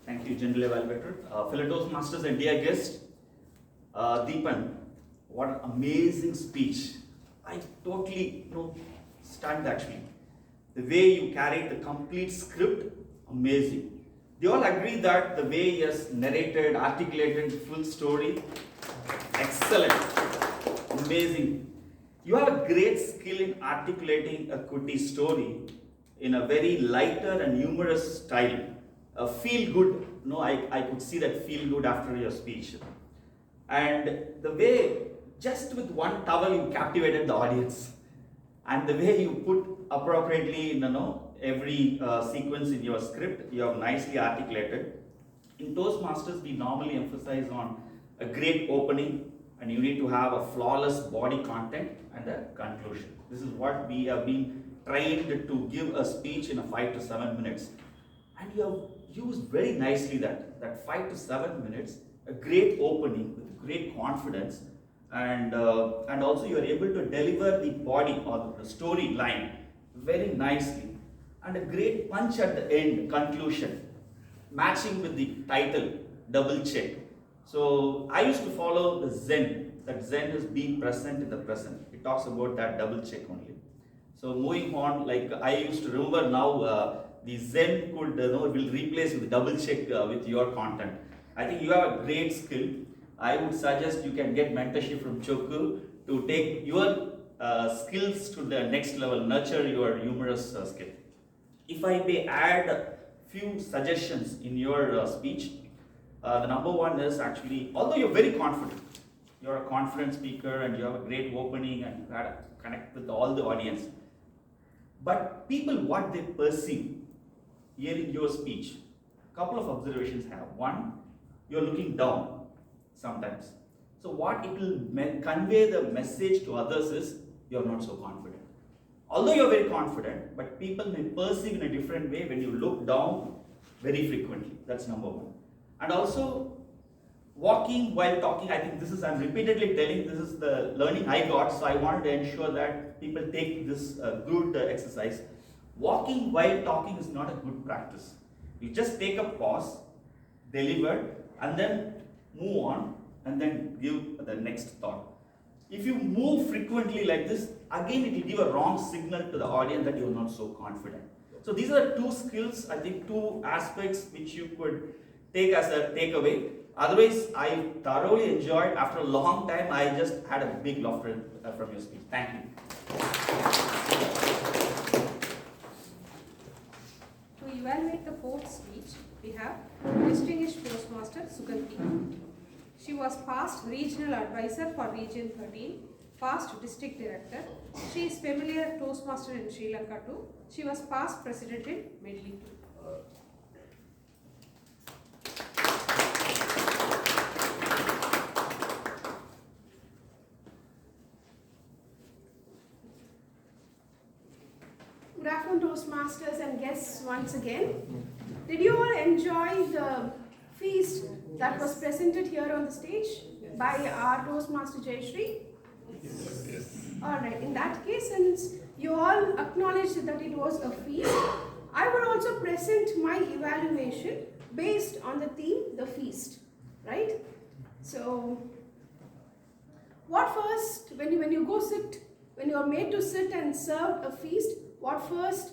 Thank you, General Evaluator. Fellow Toastmasters and dear guest, Deepan, what an amazing speech. I totally stunned actually. The way you carried the complete script, amazing. They all agree that the way he has narrated, articulated full story, excellent, amazing. You have a great skill in articulating a Kuti story in a very lighter and humorous style. Feel good, I could see that feel good after your speech. And the way, just with one towel, you captivated the audience. And the way you put appropriately in every sequence in your script, you have nicely articulated. In Toastmasters, we normally emphasize on a great opening, and you need to have a flawless body content and a conclusion. This is what we have been trained to give a speech in 5 to 7 minutes. And you have used very nicely that 5 to 7 minutes, a great opening with great confidence, and also you are able to deliver the body or the story line very nicely, and a great punch at the end, conclusion, matching with the title, double check. So I used to follow the Zen, that Zen is being present in the present. It talks about that double check only. So moving on, I used to remember now, the Zen will replace with double check with your content. I think you have a great skill. I would suggest you can get mentorship from Choku to take your skills to the next level, nurture your humorous skill. If I may add a few suggestions in your speech, the number one is actually, although you're very confident, you're a confident speaker and you have a great opening and you had to connect with all the audience, but people, what they perceive hearing your speech, a couple of observations have. One, you're looking down sometimes. So what it will convey the message to others is, you're not so confident. Although you're very confident, but people may perceive in a different way when you look down very frequently. That's number one. And also, walking while talking, I think I'm repeatedly telling, this is the learning I got, so I wanted to ensure that people take this good exercise. Walking while talking is not a good practice. You just take a pause, deliver, and then move on, and then give the next thought. If you move frequently like this, again it will give a wrong signal to the audience that you are not so confident. So these are 2 skills, I think 2 aspects which you could take as a takeaway. Otherwise, I thoroughly enjoyed. After a long time, I just had a big laughter from your speech. Thank you. To evaluate the fourth speech, we have distinguished Toastmaster Suganti. She was past regional advisor for Region 13, past district director. She is familiar Toastmaster in Sri Lanka too. She was past president in Middle East. Good afternoon, Toastmasters and guests once again. Did you all enjoy the feast that was presented here on the stage by our Toastmaster Jayashree? Yes. Alright, in that case, since you all acknowledged that it was a feast, I would also present my evaluation based on the theme, the feast. Right? So, what first, when you go sit, when you are made to sit and serve a feast, what first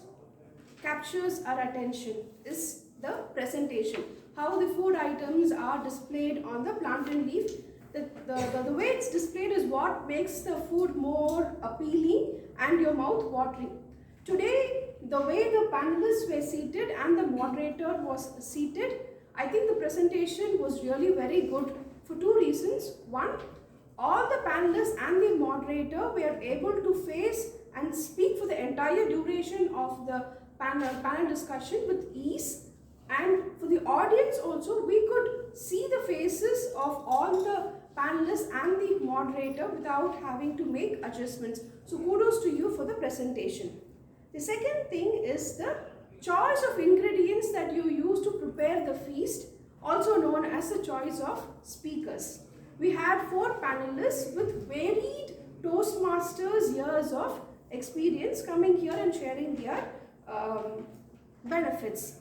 captures our attention is the presentation. how the food items are displayed on the plantain leaf. The way it's displayed is what makes the food more appealing and your mouth watering. Today, the way the panelists were seated and the moderator was seated, I think the presentation was really very good for two reasons. One, all the panelists and the moderator were able to face and speak for the entire duration of the panel discussion with ease. And for the audience also, we could see the faces of all the panelists and the moderator without having to make adjustments. So kudos to you for the presentation. The second thing is the choice of ingredients that you use to prepare the feast, also known as the choice of speakers. We had 4 panelists with varied Toastmasters years of experience coming here and sharing their benefits.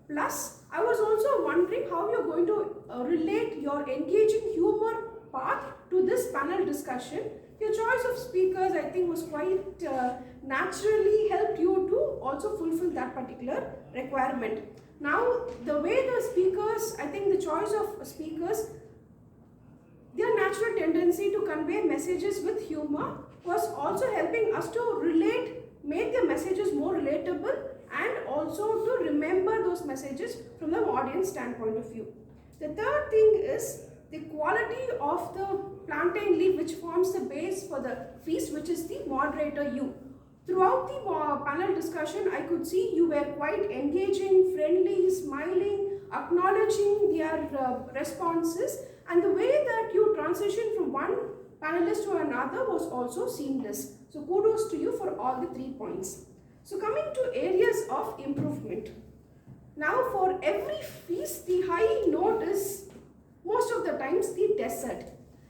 Plus, I was also wondering how you're going to relate your engaging humor part to this panel discussion. Your choice of speakers, I think, was quite naturally helped you to also fulfill that particular requirement. Now, the way the speakers, I think the choice of speakers, their natural tendency to convey messages with humor was also helping us to make the messages more relatable and also to remember those messages from the audience standpoint of view. The third thing is the quality of the plantain leaf, which forms the base for the feast, which is the moderator you. Throughout the panel discussion, I could see you were quite engaging, friendly, smiling, acknowledging their responses, and the way that you transitioned from one panelist to another was also seamless. So kudos to you for all the 3 points. So coming to areas of improvement. Now for every feast, the high note is most of the times the dessert.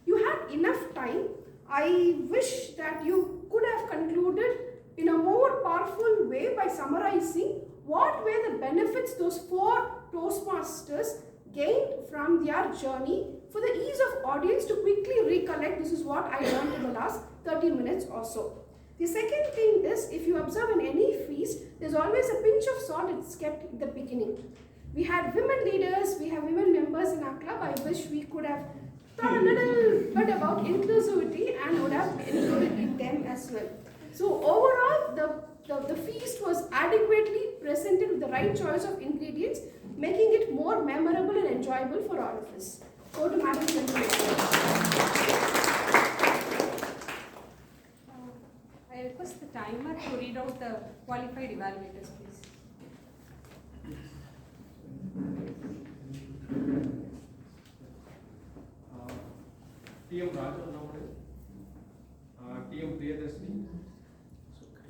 You had enough time. I wish that you could have concluded in a more powerful way by summarizing what were the benefits those 4 Toastmasters gained from their journey for the ease of audience to quickly recollect. This is what I learned in the last 30 minutes or so. The second thing is, if you observe in any feast, there's always a pinch of salt that's kept at the beginning. We had women leaders, we have women members in our club. I wish we could have thought a little bit about inclusivity and would have included them as well. So overall, the feast was adequately presented with the right choice of ingredients, making it more memorable and enjoyable for all of us. Go to Madam Secretary. I request the timer to read out the qualified evaluators, please. TM Raja Annamale, TM Priyadarshini.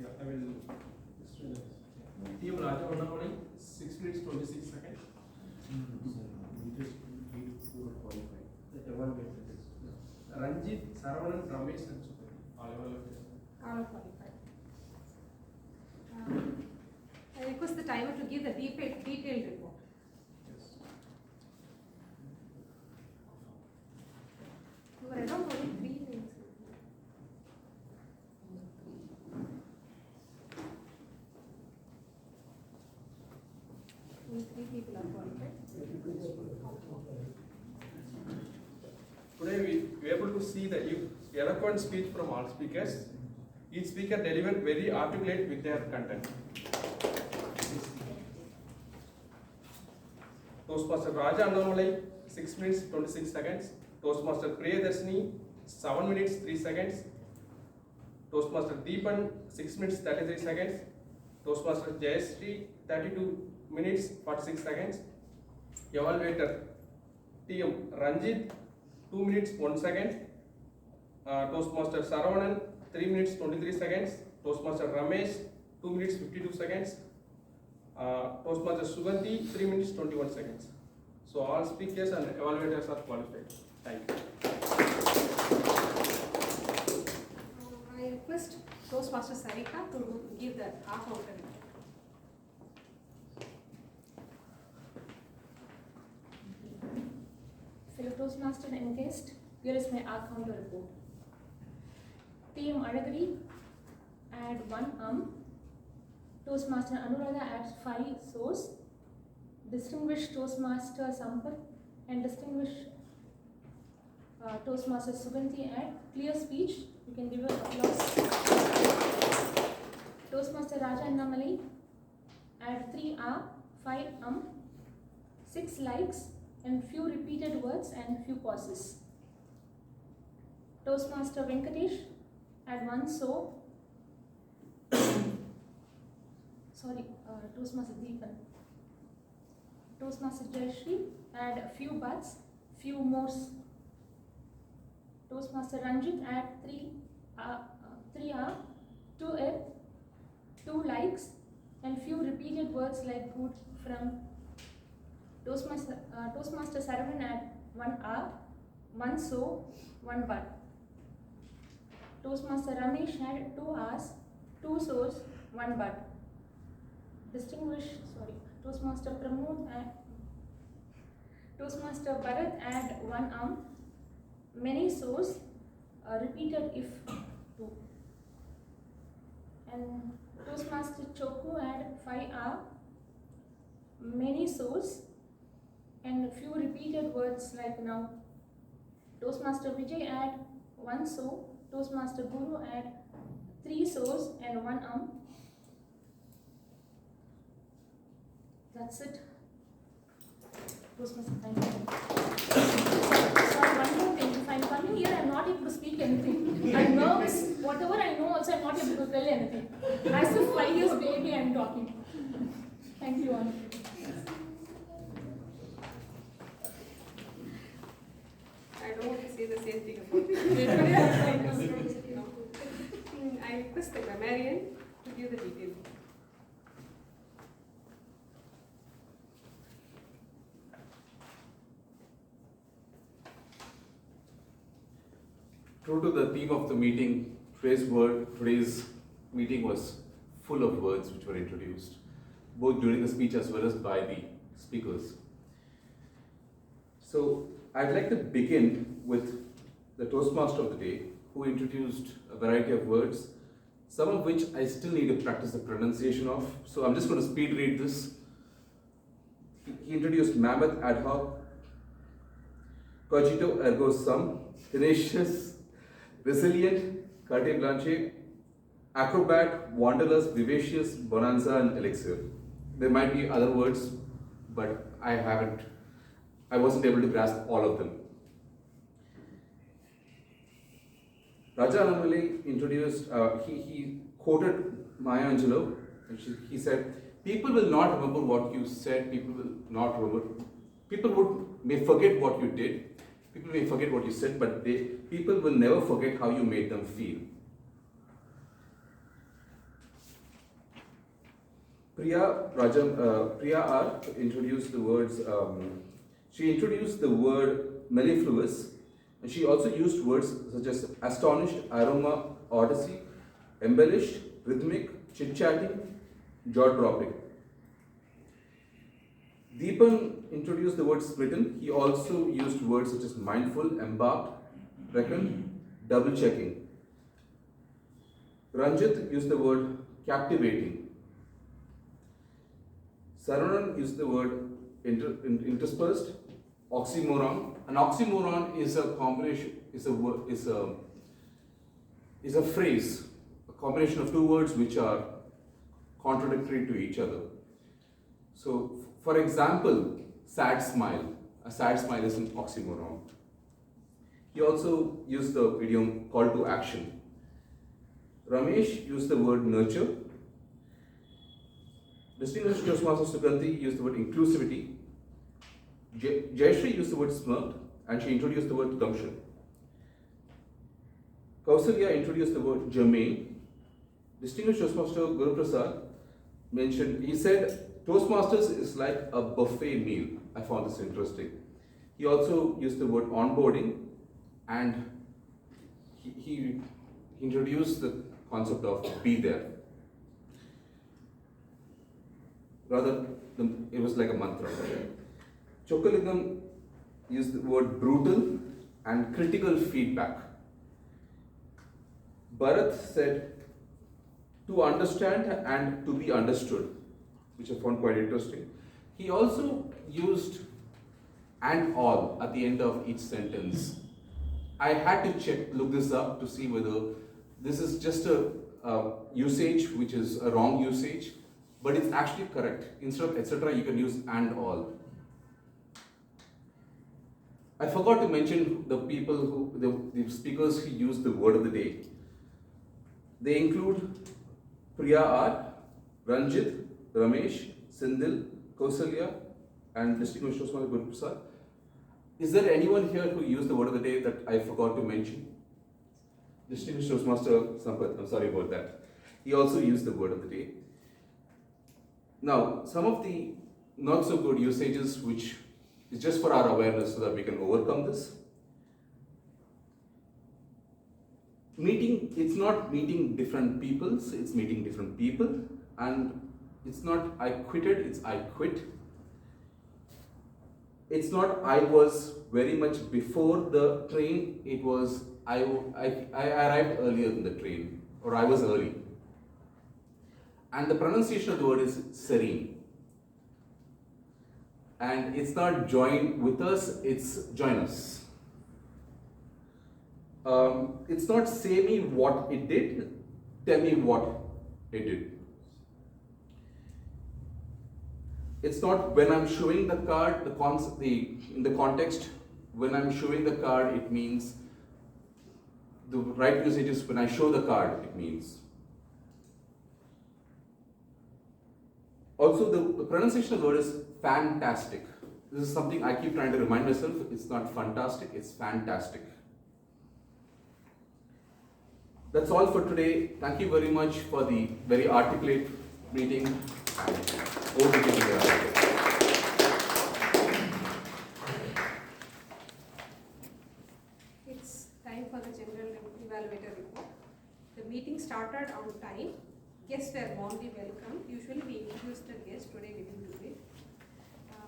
Yeah, I will. TM Raja Annamale, 6 minutes 26 seconds. Ranjit, Saravanan, Ramesh, and Super. All qualified. I request the timer to give the detailed report. You were around only 3 minutes. Only 3 people are qualified. Today we were able to see the eloquent speech from all speakers. Each speaker delivered very articulate with their content. Toastmaster Raja Annamalai, 6 minutes 26 seconds. Toastmaster Priyadarshini, 7 minutes 3 seconds. Toastmaster Deepan, 6 minutes 33 seconds. Toastmaster Jayashree, 32 minutes 46 seconds. Evaluator TM Ranjit, 2 minutes 1 second. Toastmaster Saravanan, 3 minutes 23 seconds. Toastmaster Ramesh, 2 minutes 52 seconds. Toastmaster Suganti, 3 minutes 21 seconds. So all speakers and evaluators are qualified. Thank you. I request Toastmaster Sarika to give the half-hour report. Fellow Toastmaster and guest, here is my counter report. TM Alagari add 1 Toastmaster Anuradha adds 5 source. distinguished Toastmaster Sampath and distinguished Toastmaster Suganti at clear speech. You can give an applause. Toastmaster Raja Annamalai at 3R, 5 6 likes and few repeated words and few pauses. Toastmaster Venkatesh at 1 so. Toastmaster Deepan. Toastmaster Jayashree add a few buts, few more. Toastmaster Ranjit add 3R, 2F, 2 likes and few repeated words like good from. Toastmaster Saravanan add 1R, 1 so, 1 but. Toastmaster Ramesh had 2 R's, 2 so's, 1 but. Toastmaster Pramod and Toastmaster Bharat add 1 many so's, repeated if 2. And Toastmaster Choku add 5R, many so's and few repeated words like now. Toastmaster Vijay add 1 so. Toastmaster Guru add 3 so's and 1 That's it. Toastmaster, thank you. Sorry, one more thing. If I'm coming here, I'm not able to speak anything. I'm nervous. Whatever I know, also I'm not able to tell anything. As if 5 years baby, I'm talking. Thank you all. I don't want to say the same thing about I request the grammarian to give the detail. True to the theme of the meeting, today's meeting was full of words which were introduced, both during the speech as well as by the speakers. So I'd like to begin with the Toastmaster of the day, who introduced a variety of words, some of which I still need to practice the pronunciation of. So I'm just going to speed read this. He introduced mammoth ad hoc, cogito ergo sum, tenacious, resilient, carte blanche, acrobat, wanderlust, vivacious, bonanza, and elixir. There might be other words, but I wasn't able to grasp all of them. Raja Annamalai introduced, he quoted Maya Angelou, and he said, people will not remember what you said, people may forget what you did, people may forget what you said, but people will never forget how you made them feel. Priya R introduced the words, she introduced the word mellifluous, and she also used words such as astonished, aroma, odyssey, embellished, rhythmic, chit-chatting, jaw-dropping. Deepan introduced the word smitten. He also used words such as mindful, embarked, reckon, double-checking. Ranjit used the word captivating. Saravanan used the word interspersed, oxymoron. An oxymoron is a combination, is a phrase, a combination of two words which are contradictory to each other. So, for example, sad smile. A sad smile is an oxymoron. He also used the idiom call to action. Ramesh used the word nurture. Distinguished Toastmaster Suganti used the word inclusivity. Jayashree used the word smirked, and she introduced the word gumption. Kausalya introduced the word germane. Distinguished Toastmaster Guru Prasad mentioned, he said, Toastmasters is like a buffet meal. I found this interesting. He also used the word onboarding, and he introduced the concept of be there. Rather, it was like a mantra. Chokalingam used the word brutal and critical feedback. Bharat said to understand and to be understood, which I found quite interesting. He also used and all at the end of each sentence. I had to look this up to see whether this is just a usage which is a wrong usage, but it's actually correct. Instead of etc., you can use and all. I forgot to mention the people the speakers who use the word of the day. They include Priya R, Ranjit, Ramesh, Sindhil, Kausalya, and Distinguished Toastmaster Guru Prasad. Is there anyone here who used the word of the day that I forgot to mention? Distinguished Toastmaster Sampath, I'm sorry about that. He also used the word of the day. Now, some of the not so good usages which is just for our awareness so that we can overcome this. It's not meeting different peoples, it's meeting different people. And it's not I quitted, it's I quit. It's not I was very much before the train, it was I arrived earlier than the train, or I was early. And the pronunciation of the word is serene. And it's not join with us, it's join us. It's not say me what it did, tell me what it did. It's not when I'm showing the card, in the context, when I'm showing the card, it means the right usage is when I show the card, it means. Also, the pronunciation of the word is fantastic. This is something I keep trying to remind myself. It's not fantastic, it's fantastic. That's all for today. Thank you very much for the very articulate meeting. Over to you. It's time for the general evaluator report. The meeting started on time. Guests were warmly welcomed. Usually we introduce the guests, today we didn't do it.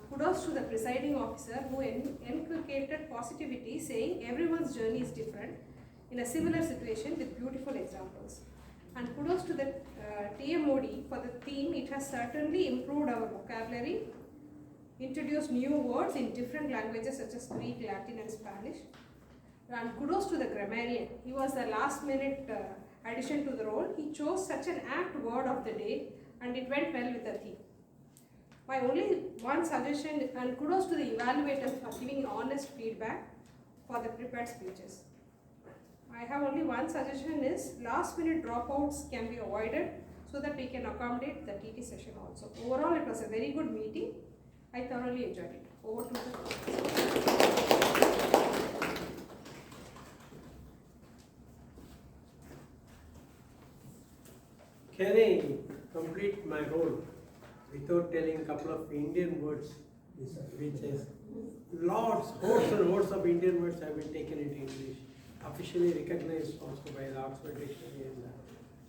Kudos to the presiding officer who inculcated positivity, saying everyone's journey is different in a similar situation with beautiful examples. And kudos to the TMOD for the theme. It has certainly improved our vocabulary, introduced new words in different languages such as Greek, Latin and Spanish. And kudos to the grammarian. He was the last minute addition to the role. He chose such an apt word of the day and it went well with the theme. My only one suggestion, and kudos to the evaluators for giving honest feedback for the prepared speeches. I have only one suggestion is last minute dropouts can be avoided so that we can accommodate the TT session also. Overall, it was a very good meeting. I thoroughly enjoyed it. Over to the Can I complete my role without telling a couple of Indian words, which is hordes and hordes of Indian words have been taken into English, officially recognized also by the Oxford Dictionary and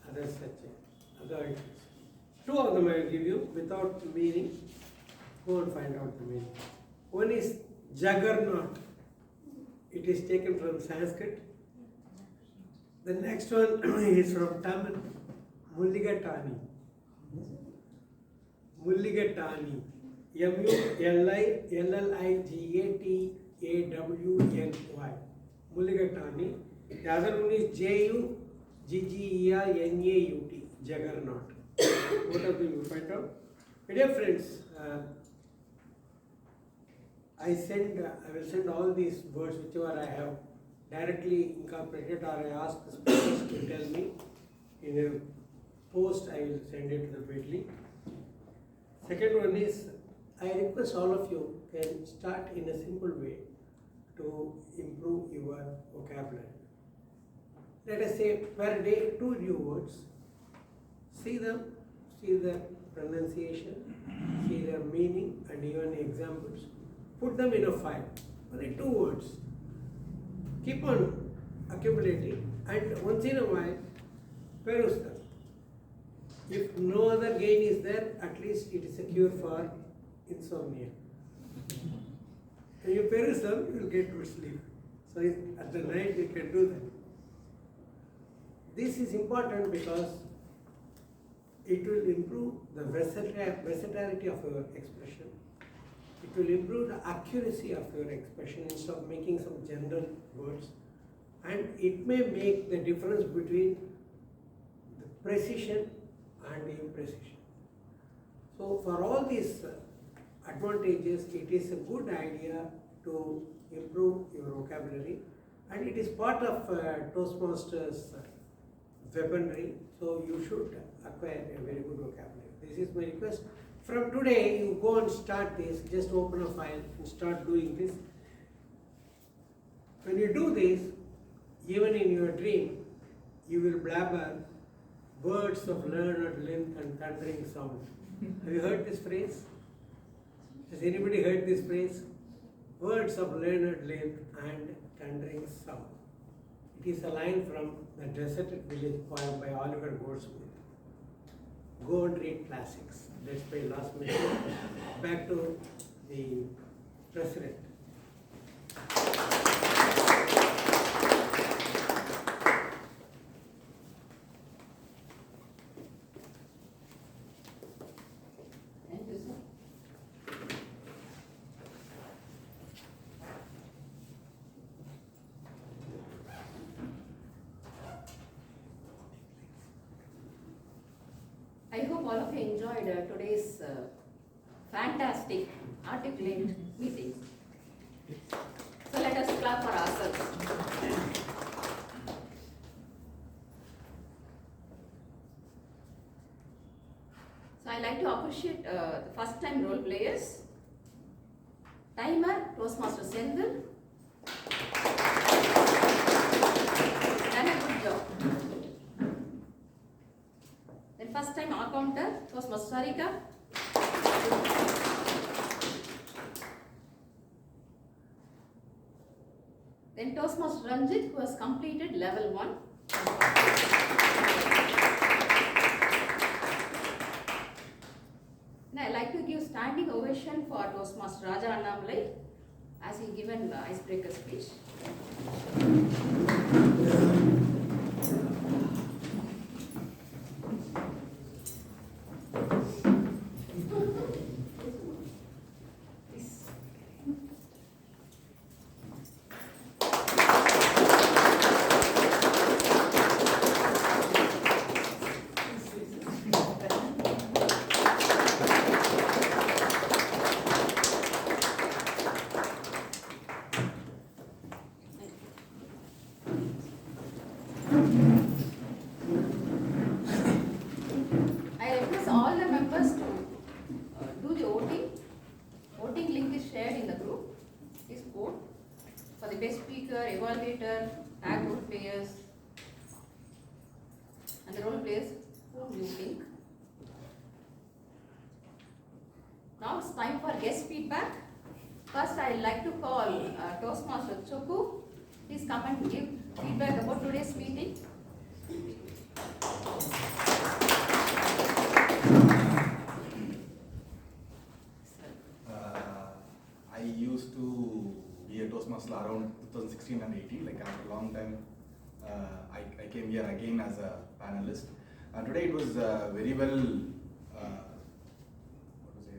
other such authorities. Two of them I will give you without meaning. Go and find out the meaning. One is juggernaut. It is taken from Sanskrit. The next one is from Tamil. Mulligatani. Mulligatani. Mulligatani. Mulligatani. The other one is Juggernaut. Juggernaut. Both of them you find out. My dear friends, I will send all these words whichever I have directly incorporated, or I ask the speakers to tell me in a post. I will send it repeatedly. Second one is, I request all of you can start in a simple way to improve your vocabulary. Let us say per day 2 new words. See them, see their pronunciation, see their meaning and even examples. Put them in a file. Only 2 words. Keep on accumulating and once in a while peruse them. If no other gain is there, at least it is a cure for insomnia. When you peruse them, you will get good sleep. So at the night you can do that. This is important because it will improve the versatility of your expression It will improve the accuracy of your expression instead of making some general words, and it may make the difference between the precision and imprecision. So for all these advantages, it is a good idea to improve your vocabulary, and it is part of Toastmasters weaponry, so you should acquire a very good vocabulary. This is my request. From today, you go and start this, just open a file and start doing this. When you do this, even in your dream, you will blabber words of learned length and thundering sound. Have you heard this phrase? Has anybody heard this phrase? Words of learned length and thundering sound. It is a line from the Deserted Village poem by Oliver Goldsmith. Go and read classics. That's my last message. Back to the president. Thank you, sir. I hope all of you enjoyed today's fantastic articulate meeting. So let us clap for ourselves. So I like to appreciate the first time role players. Timer, Toastmaster Sendil. Done a good job. Then first time counter, Toastmaster Sarika. Then Toastmaster Ranjit, who has completed level 1. Now I like to give standing ovation for Toastmaster Raja Annamalai as he given icebreaker speech. I request all the members to do the voting. Voting link is shared in the group. Please vote for the best speaker, evaluator, tag role players, and the role players whom you think. Now it's time for guest feedback. First, I'd like to call Toastmaster Choku. Please come and give feedback about today's meeting. I used to be a Toastmaster around 2016 and 18. Like after a long time, I came here again as a panelist. And today it was very well,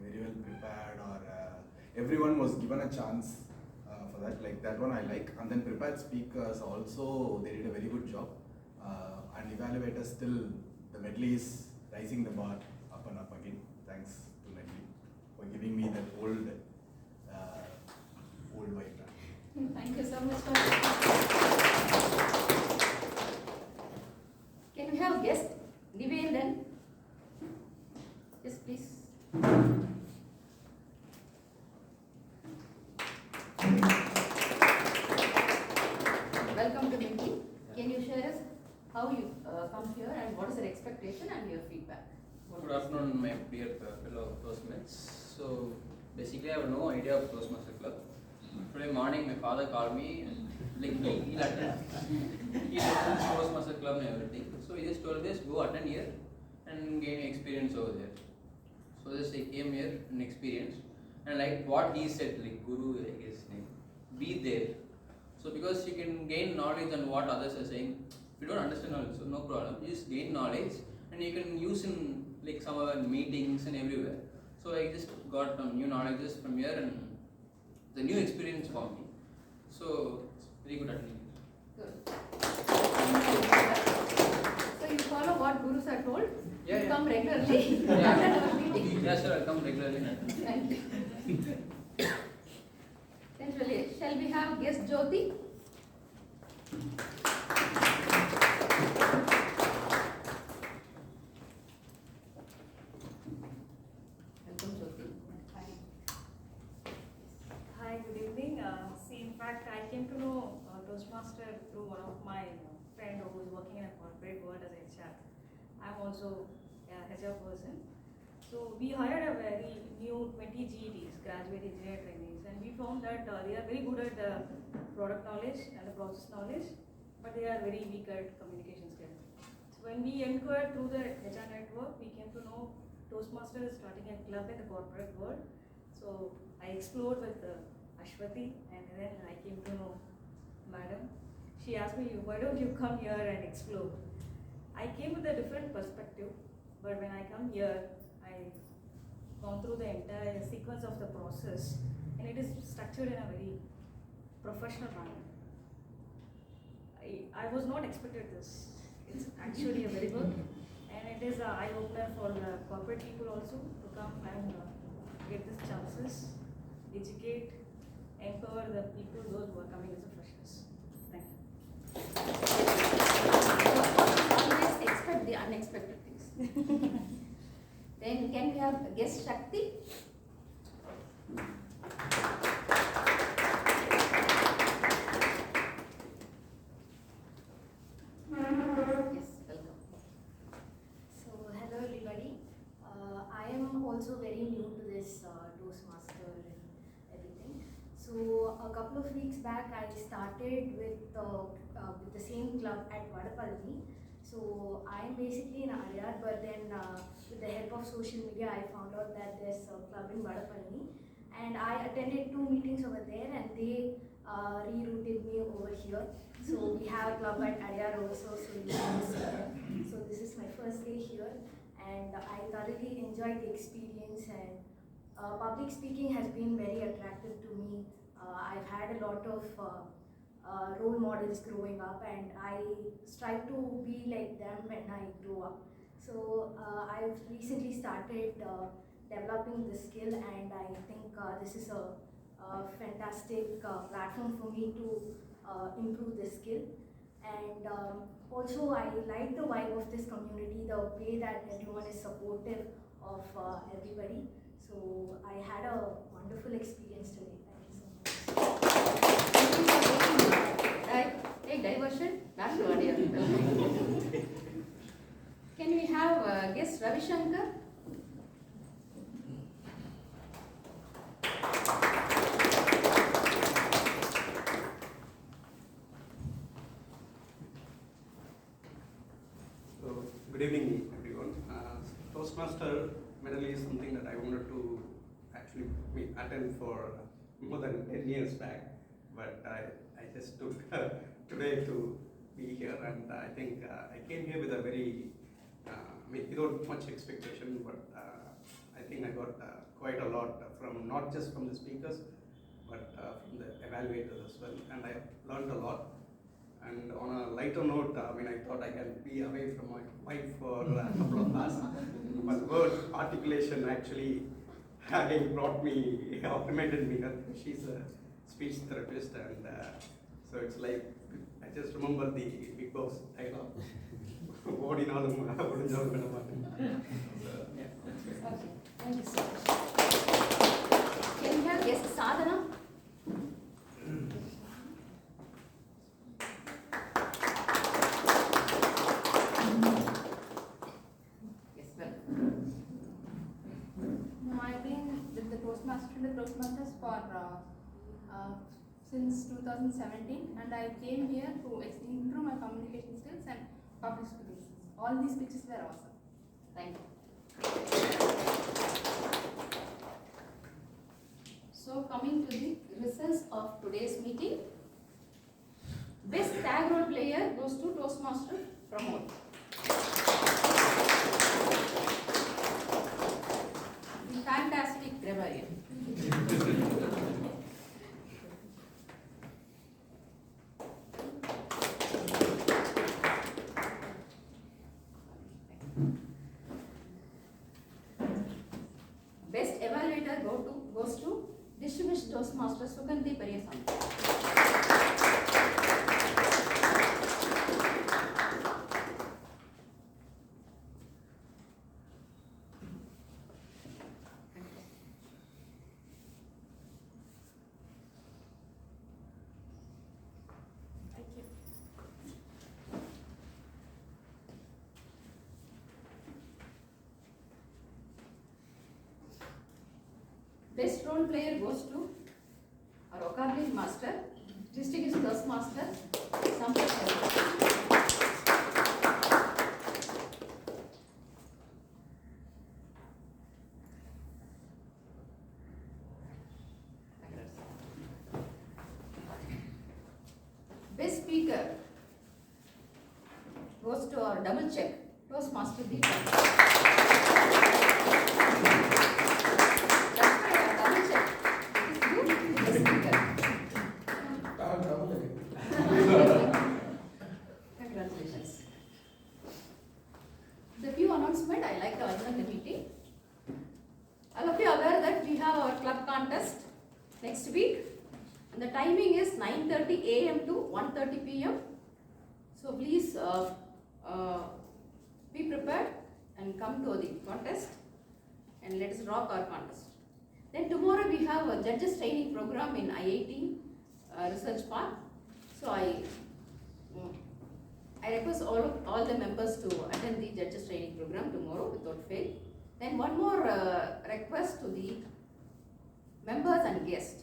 very well prepared, or everyone was given a chance for that. Like that one I like. And then prepared speakers also, they did a very good job. And evaluators still, the medley is rising the bar up and up again. Thanks to medley for giving me that old vibe. Thank you so much for Can we have guest Nivedan? Yes, please. Welcome to meeting. Can you share us how you come here and what is your expectation and your feedback? Good afternoon, my dear fellow Toastmates. So basically, I have no idea of Toastmaster Club. Today morning, my father called me and he'll attend Toastmaster Club and everything. So he just told me, just go attend here and gain experience over there. So just I came here and experienced, and like what he said, like Guru, I guess, be there. So because you can gain knowledge on what others are saying. If you don't understand also, no problem. You just gain knowledge and you can use in like some of our meetings and everywhere. So I just got some new knowledges from here and the new experience for me. So very good attending. Good. So you follow what gurus are told? Yeah, You yeah. come regularly. Yeah, sure, I'll come regularly. Thank you. Then shall we have guest Jyoti? Welcome, Jyoti. Hi, good evening. See, in fact, I came to know Toastmaster through one of my friend who is working in a corporate world as HR. I'm also a HR person. So we hired a very new 20 GETs, graduate engineer trainees, and we found that they are very good at the product knowledge and the process knowledge, but they are very weak at communication skills. So when we inquired through the HR network, we came to know Toastmaster is starting a club in the corporate world. So I explored with Ashwati, and then I came to know Madam. She asked me, why don't you come here and explore? I came with a different perspective, but when I come here, I've gone through the entire sequence of the process, and it is structured in a very professional manner. I was not expected this. It's actually a very good, and it is an eye-opener for the corporate people also to come and get these chances, educate, empower the people, those who are coming as a freshers. Thank you. Always expect the unexpected things. Then can we have guest Shakti? Yes, welcome. So, hello everybody. I am also very new to this Toastmaster and everything. So, a couple of weeks back, I started with the same club at Vadapalani. So, I am basically in Adyar, but then with the help of social media, I found out that there's a club in Vadapalani. And I attended 2 meetings over there, and they rerouted me over here. So we have a club at Adyar also, so you can see them. So this is my first day here, and I thoroughly enjoyed the experience, and public speaking has been very attractive to me. I've had a lot of role models growing up, and I strive to be like them when I grow up. So I've recently started developing this skill, and I think this is a fantastic platform for me to improve this skill. And also I like the vibe of this community, the way that everyone is supportive of everybody. So I had a wonderful experience today. Thank you so much. Take diversion, back to Adyar. Can we have guest Ravi Shankar? So, good evening, everyone. Toastmaster medal is something that I wanted to actually attend for more than 10 years back, but I just took today to be here, and I think I came here with a very, without much expectation, but I think I got quite a lot from, not just from the speakers, but from the evaluators as well, and I learned a lot. And on a lighter note, I thought I can be away from my wife for a couple of hours. But word articulation actually brought me, augmented me. She's a speech therapist, and so it's like, I just remember the Big Boss dialogue. Odinalum, odinjalum vedamaten. Okay, thank you so much. Can we have guest Sadhana? I've been with the Toastmasters for since 2017, and I came here to improve my communication skills and public speaking skills. All these speeches were awesome. Thank you. So coming to the results of today's meeting, best tag role player goes to Toastmaster Pramod. The fantastic Best role player goes to our vocabulary master, distinguished Toastmaster, Sampath Sharma. Best speaker goes to our double check, Toastmaster Deepak. That's right, our double check. It is you, the speaker. Congratulations. The few announcement I like to adjourn the meeting. All of you are aware that we have our club contest next week. And the timing is 9:30 a.m. to 1:30 p.m. So please be prepared and come to the contest and let us rock our contest. Then tomorrow we have a judges training program in IIT Research Park. So I request all the members to attend the judges training program tomorrow without fail. Then one more request to the members and guests.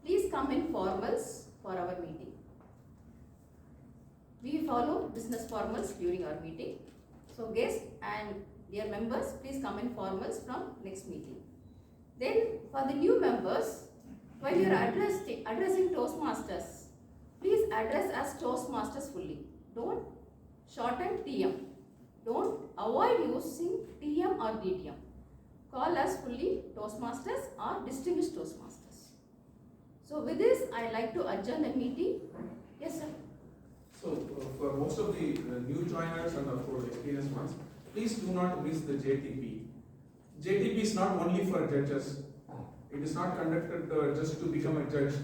Please come in formals for our meeting. We follow business formals during our meeting. So guests and dear members, please come in formals from next meeting. Then for the new members, while you are addressing Toastmasters, please address as Toastmasters fully. Don't shorten TM. Don't avoid using TM or DTM. Call us fully Toastmasters or distinguished Toastmasters. So with this, I like to adjourn the meeting. Yes, sir. So for most of the new joiners and of course experienced ones, please do not miss the JTP. JTP is not only for judges. It is not conducted just to become a judge.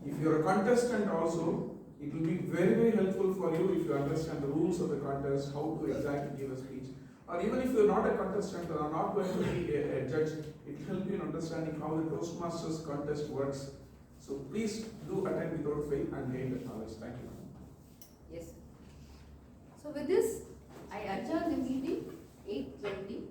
If you are a contestant also, it will be very, very helpful for you if you understand the rules of the contest, how to exactly give a speech. Or even if you are not a contestant or are not going to be a judge, it will help you in understanding how the Toastmasters contest works. So please do attend without fail and gain the knowledge. Thank you. Yes. So with this, I adjourn the meeting 8:20.